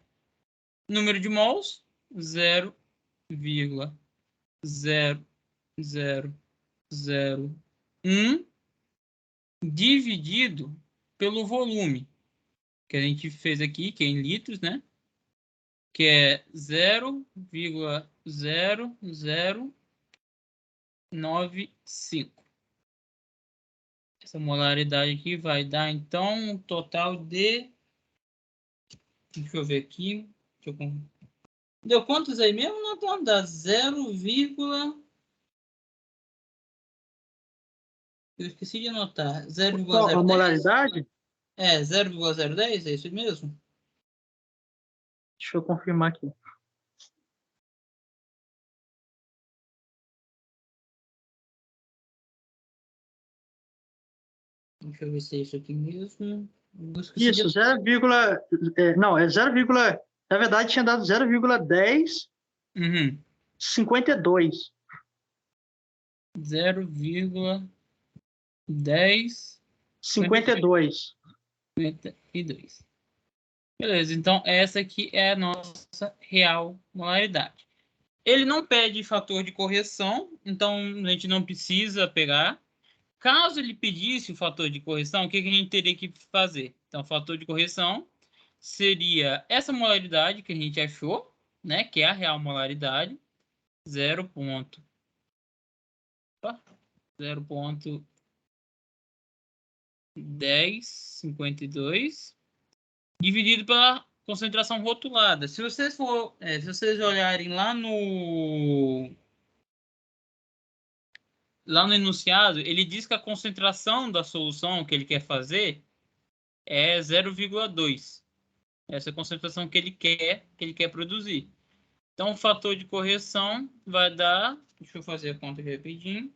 número de mols, 0,0001 dividido pelo volume que a gente fez aqui, que é em litros, né? que é 0,0095. Essa molaridade aqui vai dar, então, um total de... Deixa eu ver aqui. Deu quantos aí mesmo, Natan? Dá 0, eu esqueci de anotar. Qual a 0,010? molaridade? É, 0,010, é isso mesmo? Deixa eu confirmar aqui. Deixa eu ver se é isso aqui mesmo. Eu esqueci Isso, de... 0, não, é 0, na verdade tinha dado 0,1052. Uhum. 0,1052. 52. Beleza, então essa aqui é a nossa real molaridade. Ele não pede fator de correção, então a gente não precisa pegar. Caso ele pedisse o fator de correção, o que a gente teria que fazer? Então, o fator de correção seria essa molaridade que a gente achou, né, que é a real molaridade, 0,1052 dividido pela concentração rotulada. Se vocês olharem lá no enunciado, ele diz que a concentração da solução que ele quer fazer é 0,2. Essa é a concentração que ele quer produzir. Então, o fator de correção vai dar... Deixa eu fazer a conta aqui rapidinho.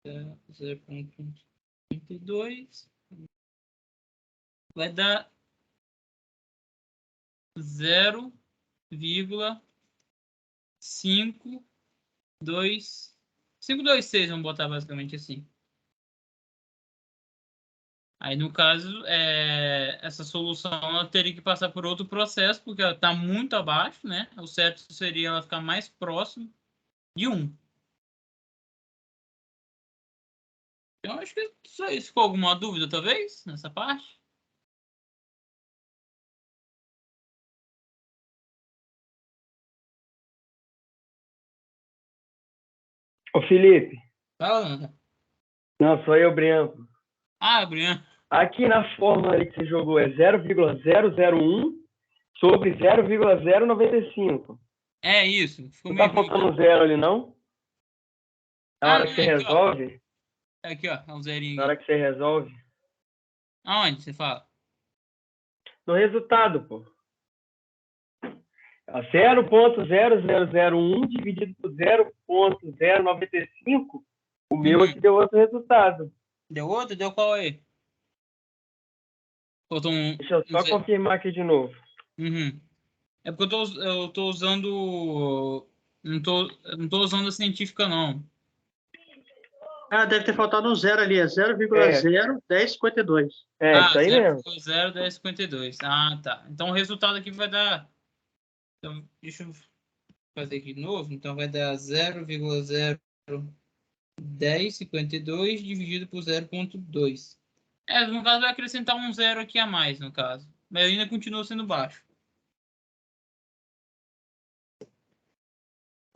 0,32 vai dar 0,526, vamos botar basicamente assim. Aí, no caso, essa solução ela teria que passar por outro processo, porque ela está muito abaixo, né? O certo seria ela ficar mais próximo de 1. Então, acho que só isso. Ficou alguma dúvida, talvez, nessa parte? Ô, Felipe. Fala, Nanda. Não, sou eu, Brianco. Ah, Brian. Aqui na fórmula ali que você jogou é 0,001 sobre 0,095. É isso. Ficou Não meio tá ruim. faltando um zero ali, não? Na hora não, que você é aqui, ó. resolve? É aqui, ó. É um zerinho Na hora aqui. que você resolve? Aonde você fala? No resultado, pô. 0,0001 dividido por 0,095, o meu aqui deu outro resultado. Deu outro? Deu qual aí? Faltou Deixa eu só confirmar aqui de novo. Uhum. É porque eu tô usando... não tô usando a científica, não. Ah, deve ter faltado um zero ali, é 0,01052. Isso aí mesmo. 0,1052. Ah, tá. Então o resultado aqui vai dar... Então, deixa eu fazer aqui de novo. Então vai dar 0,01052 dividido por 0,2. No caso vai acrescentar um zero aqui a mais, no caso. Mas ainda continua sendo baixo.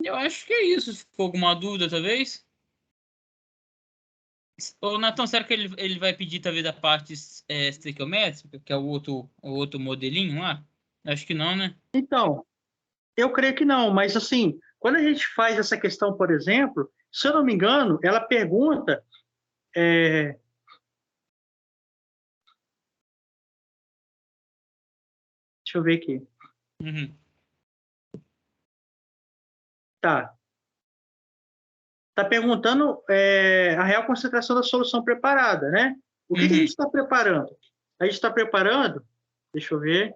Eu acho que é isso. Ficou alguma dúvida, talvez? Ô, Nathan, será que ele vai pedir, talvez, a parte estequiométrica, que é o outro modelinho lá? Acho que não, né? Então, eu creio que não, mas assim, quando a gente faz essa questão, por exemplo, se eu não me engano, ela pergunta. Deixa eu ver aqui. Uhum. Tá. Está perguntando a real concentração da solução preparada, né? O que a gente está preparando? A gente está preparando, deixa eu ver.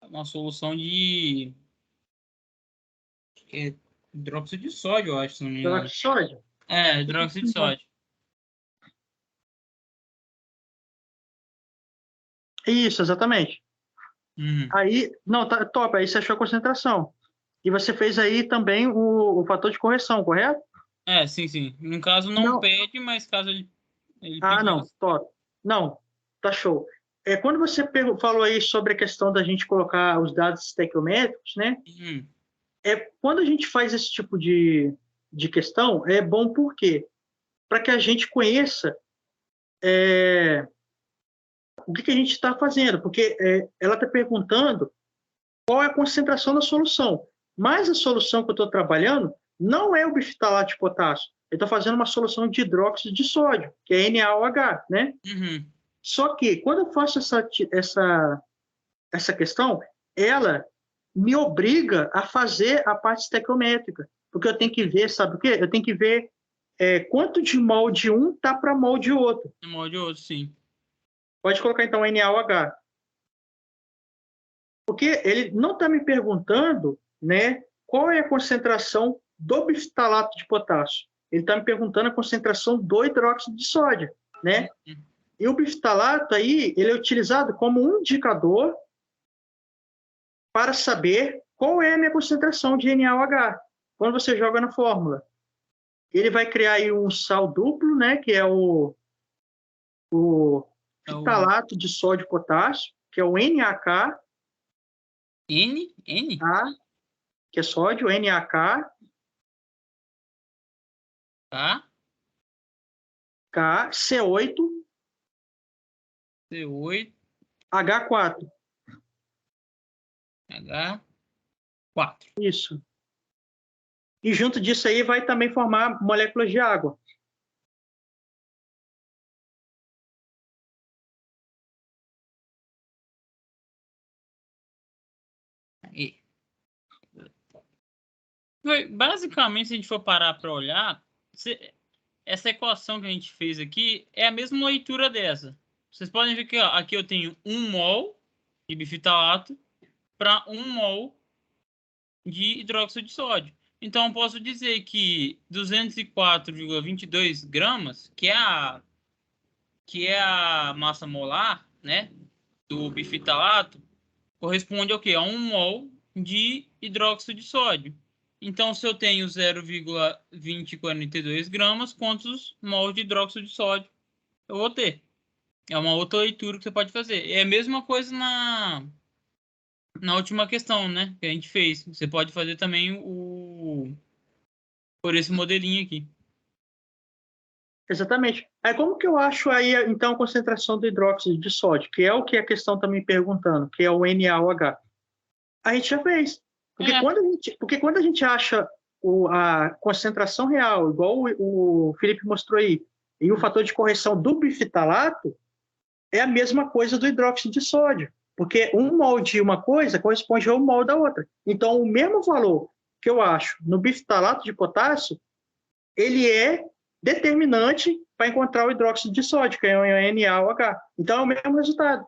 Uma solução de hidróxido de sódio, eu acho, se não me engano. Peróxido de sódio? Hidróxido de sódio. Isso, exatamente. Uhum. Aí, não, tá top, aí você achou a concentração. E você fez aí também o fator de correção, correto? Sim, sim. No caso, não Não. pede, mas caso ele Ah, não, pedisse. top. Não, tá show. Quando você falou aí sobre a questão da gente colocar os dados estequiométricos, né? Uhum. Quando a gente faz esse tipo de questão, é bom por quê? Para que a gente conheça o que a gente está fazendo, porque ela está perguntando qual é a concentração da solução. Mas a solução que eu estou trabalhando não é o bifitalato de potássio. Eu estou fazendo uma solução de hidróxido de sódio, que é NaOH, né? Uhum. Só que, quando eu faço essa questão, ela me obriga a fazer a parte estequiométrica, porque eu tenho que ver, sabe o quê? Eu tenho que ver quanto de mol de um tá para mol de outro. Um molde ou outro, sim. Pode colocar, então, NaOH. Porque ele não está me perguntando, né, qual é a concentração do bifitalato de potássio. Ele está me perguntando a concentração do hidróxido de sódio, né? Uhum. E o bifitalato aí, ele é utilizado como um indicador para saber qual é a minha concentração de NaOH. Quando você joga na fórmula, ele vai criar aí um sal duplo, né, que é o É o fitalato de sódio e potássio, que é o NaK, N? N? que é sódio, NaK, Tá? C8, C8, H4. H4. Isso. E junto disso aí vai também formar moléculas de água. Aí. Basicamente, se a gente for parar para olhar, essa equação que a gente fez aqui é a mesma leitura dessa. Vocês podem ver que ó, aqui eu tenho 1 mol de bifitalato para 1 mol de hidróxido de sódio. Então, eu posso dizer que 204,22 gramas, que é a massa molar, né, do bifitalato, corresponde ao quê? A 1 mol de hidróxido de sódio. Então, se eu tenho 0,2042 gramas, quantos mol de hidróxido de sódio eu vou ter? É uma outra leitura que você pode fazer. É a mesma coisa na última questão, né? Que a gente fez. Você pode fazer também por esse modelinho aqui. Exatamente. Aí como que eu acho aí, então, a concentração do hidróxido de sódio, que é o que a questão está me perguntando, que é o NaOH? A gente já fez. Porque É, quando a gente acha a concentração real, igual o Felipe mostrou aí, e o fator de correção do bifitalato, é a mesma coisa do hidróxido de sódio. Porque um mol de uma coisa corresponde ao mol da outra. Então, o mesmo valor que eu acho no bifitalato de potássio, ele é determinante para encontrar o hidróxido de sódio, que é o NaOH. Então, é o mesmo resultado.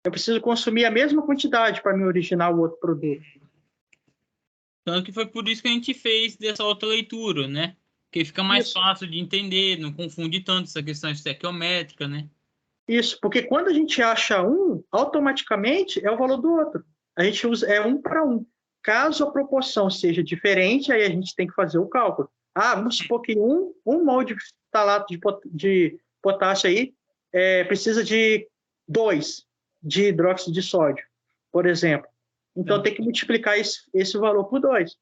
Eu preciso consumir a mesma quantidade para me originar o outro produto. tanto que foi por isso que a gente fez dessa outra leitura, né? Porque fica mais Isso, fácil de entender, não confunde tanto essa questão estequiométrica, né? isso, porque quando a gente acha um, automaticamente é o valor do outro. A gente usa um para um. Caso a proporção seja diferente, aí a gente tem que fazer o cálculo. Vamos supor que um mol deftalato de potássio aí precisa de 2 de hidróxido de sódio, por exemplo. Então tem que multiplicar esse valor por 2.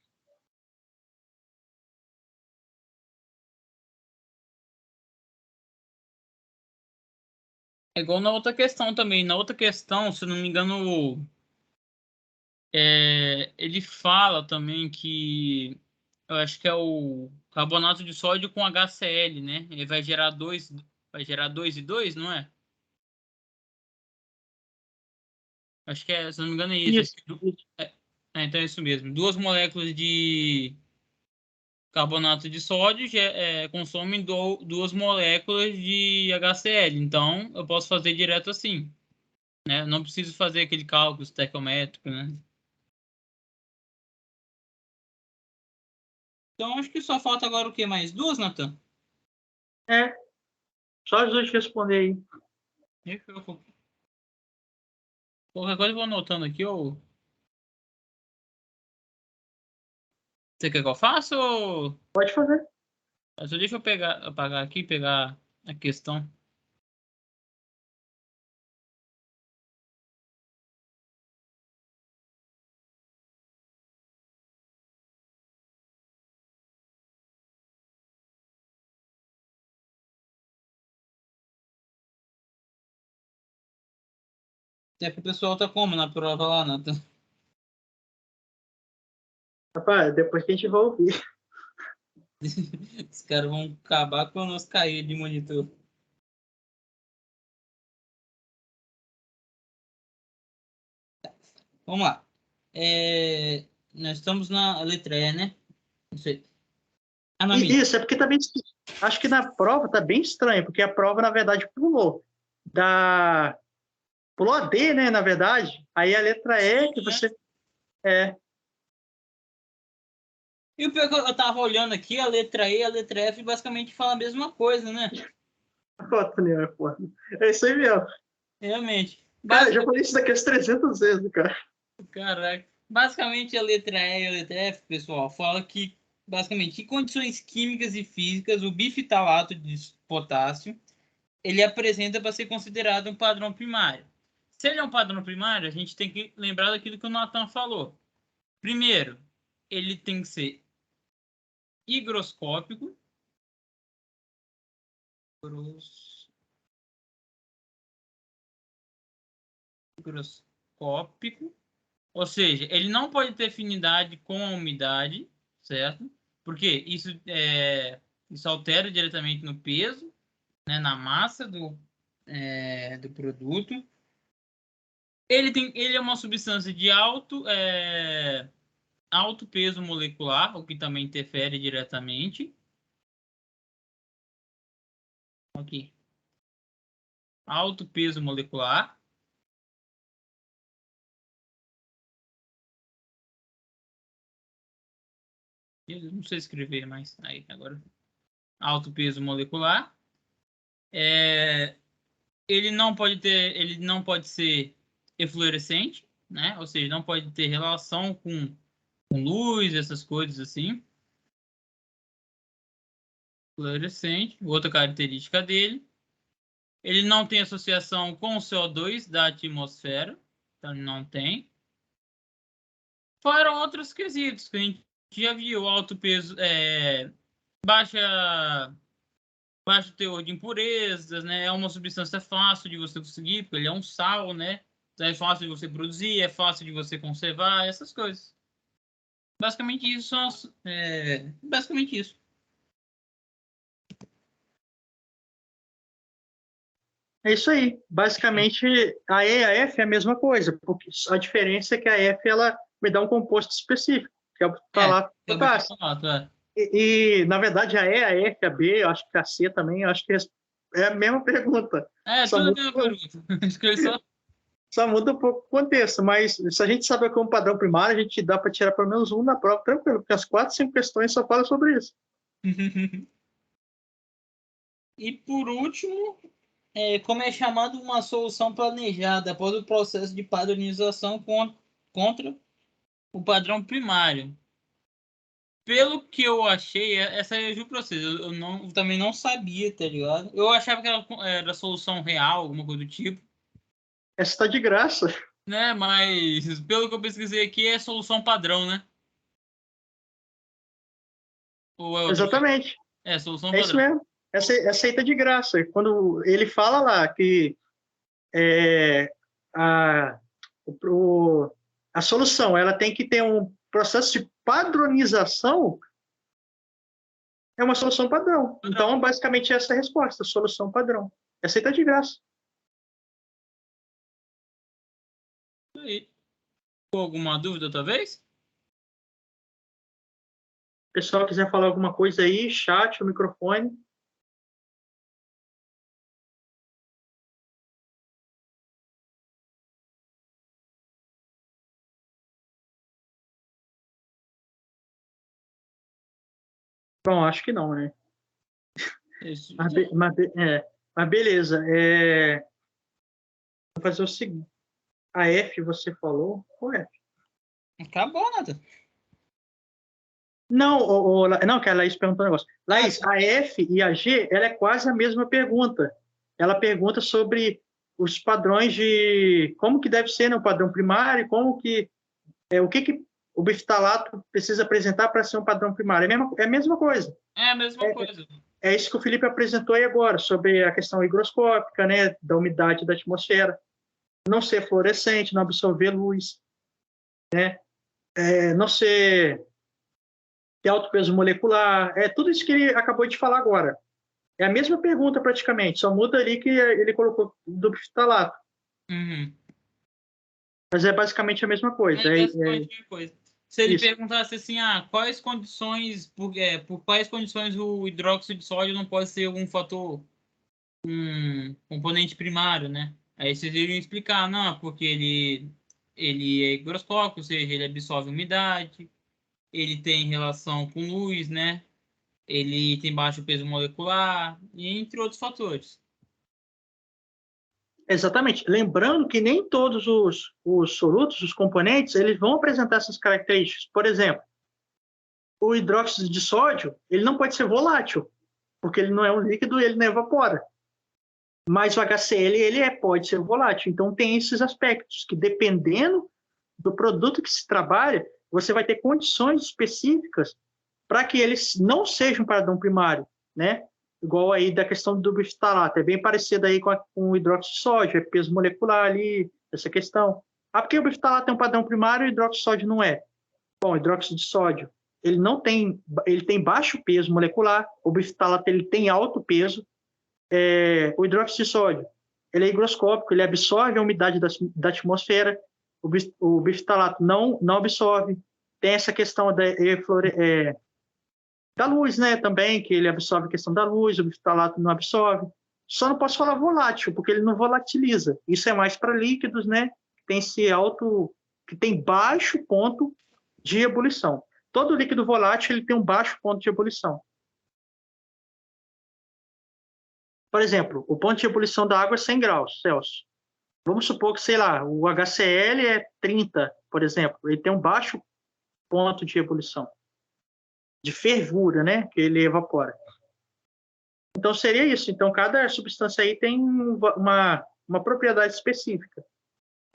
É igual na outra questão também. Na outra questão, se não me engano, ele fala também que eu acho que é o carbonato de sódio com HCl, né? Ele vai gerar dois e dois, não é? Acho que se não me engano é isso. Isso, isso. Então é isso mesmo. Duas moléculas de carbonato de sódio consomem duas moléculas de HCl. Então eu posso fazer direto assim, né? Não preciso fazer aquele cálculo estequiométrico, né? Então acho que só falta agora o quê? Mais duas, Nathan? É, só as duas responder aí. Qualquer coisa eu vou anotando aqui, ou Você quer que eu faça ou... Pode fazer. Só deixa eu apagar aqui, pegar a questão. Até que o pessoal tá como na prova lá, Nathan? Rapaz, depois que a gente vai ouvir. Os caras vão acabar com o nosso cair de monitor. Vamos lá. Nós estamos na letra E, né? Não sei. Isso, é porque também acho que na prova tá bem estranho, porque a prova, na verdade, pulou a D, né, na verdade. Aí a letra E que você... E o pior que eu tava olhando aqui, a letra E e a letra F basicamente falam a mesma coisa, né? É isso aí mesmo. Realmente. Cara, já falei isso daqui umas 300 vezes, cara. Caraca. Basicamente, a letra E e a letra F, pessoal, fala que, basicamente, em condições químicas e físicas, o bifitalato de potássio, ele apresenta para ser considerado um padrão primário. Se ele é um padrão primário, a gente tem que lembrar daquilo que o Nathan falou. Primeiro, ele tem que ser higroscópico. Higroscópico. Ou seja, ele não pode ter afinidade com a umidade, certo? Porque isso altera diretamente no peso, né, na massa do produto. Ele é uma substância de alto peso molecular, o que também interfere diretamente. Aqui. Alto peso molecular. Eu não sei escrever mais. Aí, agora. Alto peso molecular. Ele não pode ser eflorescente, né? Ou seja, não pode ter relação com luz, essas coisas assim. Fluorescente, outra característica dele. Ele não tem associação com o CO2 da atmosfera, então ele não tem. Fora outros quesitos que a gente já viu, alto peso, baixa, baixo teor de impurezas, né? É uma substância fácil de você conseguir, porque ele é um sal, né? Então é fácil de você produzir, é fácil de você conservar, essas coisas. Basicamente isso basicamente isso. É isso aí. Basicamente, a E e a F é a mesma coisa, porque a diferença é que a F ela me dá um composto específico, que é o fitalato de potássio. Na verdade, a E, a F, a B, eu acho que a C também, eu acho que é a mesma pergunta. Tudo a mesma pergunta. Só muda um pouco o contexto, mas se a gente sabe que é um padrão primário, a gente dá para tirar pelo menos um na prova tranquilo, porque as 4, 5 questões só falam sobre isso. E por último, como é chamado uma solução planejada após o processo de padronização contra o padrão primário. Pelo que eu achei, essa é o processo. Eu também não sabia, tá ligado? Eu achava que era solução real, alguma coisa do tipo. Essa está de graça. Né? Mas pelo que eu pesquisei aqui, é solução padrão, né? Ou é outra? Exatamente. É, solução É isso padrão. mesmo. Essa aí tá de graça. Quando ele fala lá que a, a solução ela tem que ter um processo de padronização, é uma solução padrão. Então, basicamente, essa é a resposta, solução padrão. Essa aí tá de graça. Aí. Alguma dúvida, talvez? Se o pessoal quiser falar alguma coisa aí, chat, o microfone. Bom, acho que não, né? Isso. Mas beleza. Vou fazer o seguinte. A F você falou? Qual é? Acabou, Nathan. Não, não, que a Laís perguntou um negócio. Laís, a F e a G, ela é quase a mesma pergunta. Ela pergunta sobre os padrões de como que deve ser, né, o padrão primário, como que o que o bifitalato precisa apresentar para ser um padrão primário. É a mesma coisa. É a mesma coisa. É isso que o Felipe apresentou aí agora, sobre a questão higroscópica, né, da umidade da atmosfera, não ser fluorescente, não absorver luz, né, não ser ter alto peso molecular, tudo isso que ele acabou de falar agora. É a mesma pergunta praticamente, só muda ali que ele colocou do bifitalato. Uhum. Mas é basicamente a mesma coisa. Se ele isso. perguntasse assim, quais condições, por quais condições o hidróxido de sódio não pode ser algum fator, um componente primário, né? Aí vocês iriam explicar, não, porque ele é higroscópico, ou seja, ele absorve umidade, ele tem relação com luz, né? Ele tem baixo peso molecular, e entre outros fatores. Exatamente. Lembrando que nem todos os solutos, os componentes, eles vão apresentar essas características. Por exemplo, o hidróxido de sódio, ele não pode ser volátil, porque ele não é um líquido e ele não evapora. Mas o HCl, pode ser volátil. Então, tem esses aspectos que, dependendo do produto que se trabalha, você vai ter condições específicas para que eles não sejam padrão primário, né? Igual aí da questão do bifitalato, é bem parecido aí com o hidróxido de sódio, é peso molecular ali, essa questão. Porque o bifitalato é um padrão primário e o hidróxido de sódio não é? Bom, o hidróxido de sódio, ele tem baixo peso molecular, o bifitalato ele tem alto peso, o hidróxido de sódio, ele é higroscópico, ele absorve a umidade da atmosfera, o bifitalato não absorve, tem essa questão da luz, né, também, que ele absorve a questão da luz, o bifitalato não absorve. Só não posso falar volátil, porque ele não volatiliza. Isso é mais para líquidos, né, que tem baixo ponto de ebulição. Todo líquido volátil ele tem um baixo ponto de ebulição. Por exemplo, o ponto de ebulição da água é 100 graus Celsius. Vamos supor que, sei lá, o HCl é 30, por exemplo. Ele tem um baixo ponto de ebulição, de fervura, né? Que ele evapora. Então, seria isso. Então, cada substância aí tem uma propriedade específica.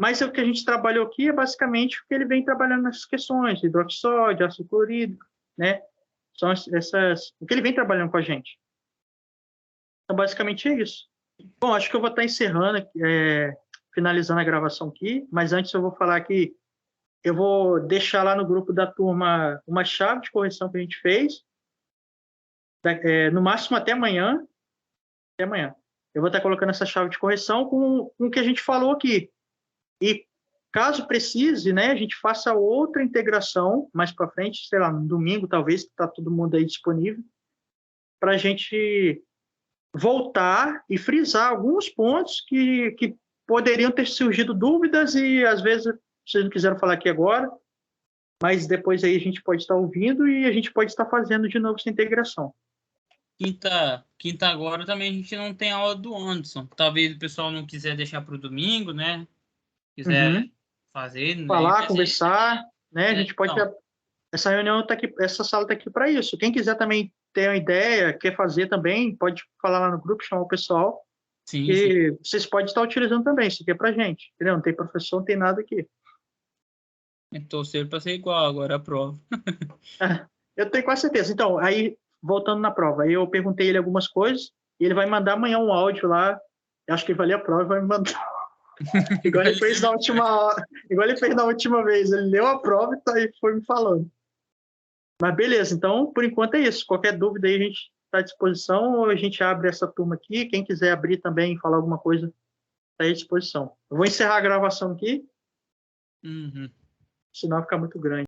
Mas o que a gente trabalhou aqui é basicamente o que ele vem trabalhando nessas questões, hidróxido de sódio, ácido clorídrico, né? São o que ele vem trabalhando com a gente. Então, basicamente é isso. Bom, acho que eu vou estar encerrando, finalizando a gravação aqui, mas antes eu vou falar que eu vou deixar lá no grupo da turma uma chave de correção que a gente fez, no máximo até amanhã. Até amanhã. Eu vou estar colocando essa chave de correção com o que a gente falou aqui. E caso precise, né, a gente faça outra integração mais para frente, sei lá, no domingo talvez, que está todo mundo aí disponível, para a gente voltar e frisar alguns pontos que poderiam ter surgido dúvidas e, às vezes, vocês não quiseram falar aqui agora, mas depois aí a gente pode estar ouvindo e a gente pode estar fazendo de novo essa integração. Quinta agora também a gente não tem aula do Anderson. Talvez o pessoal não quiser deixar para o domingo, né? Quiser fazer... Falar, né? conversar, né? A gente pode... Essa reunião está aqui, essa sala está aqui para isso. Quem quiser também ter uma ideia, quer fazer também, pode falar lá no grupo, chamar o pessoal. Sim, e vocês podem estar utilizando também, isso aqui é para gente. Entendeu? Não tem professor, não tem nada aqui. Torcer para ser igual agora a prova. Eu tenho quase certeza. Então, aí, voltando na prova, aí eu perguntei ele algumas coisas e ele vai mandar amanhã um áudio lá. Eu acho que ele vai ler a prova e vai me mandar. Igual ele fez na última vez. Ele leu a prova e foi me falando. Mas beleza, então, por enquanto é isso. Qualquer dúvida aí a gente está à disposição ou a gente abre essa turma aqui. Quem quiser abrir também e falar alguma coisa, está à disposição. Eu vou encerrar a gravação aqui, senão fica muito grande.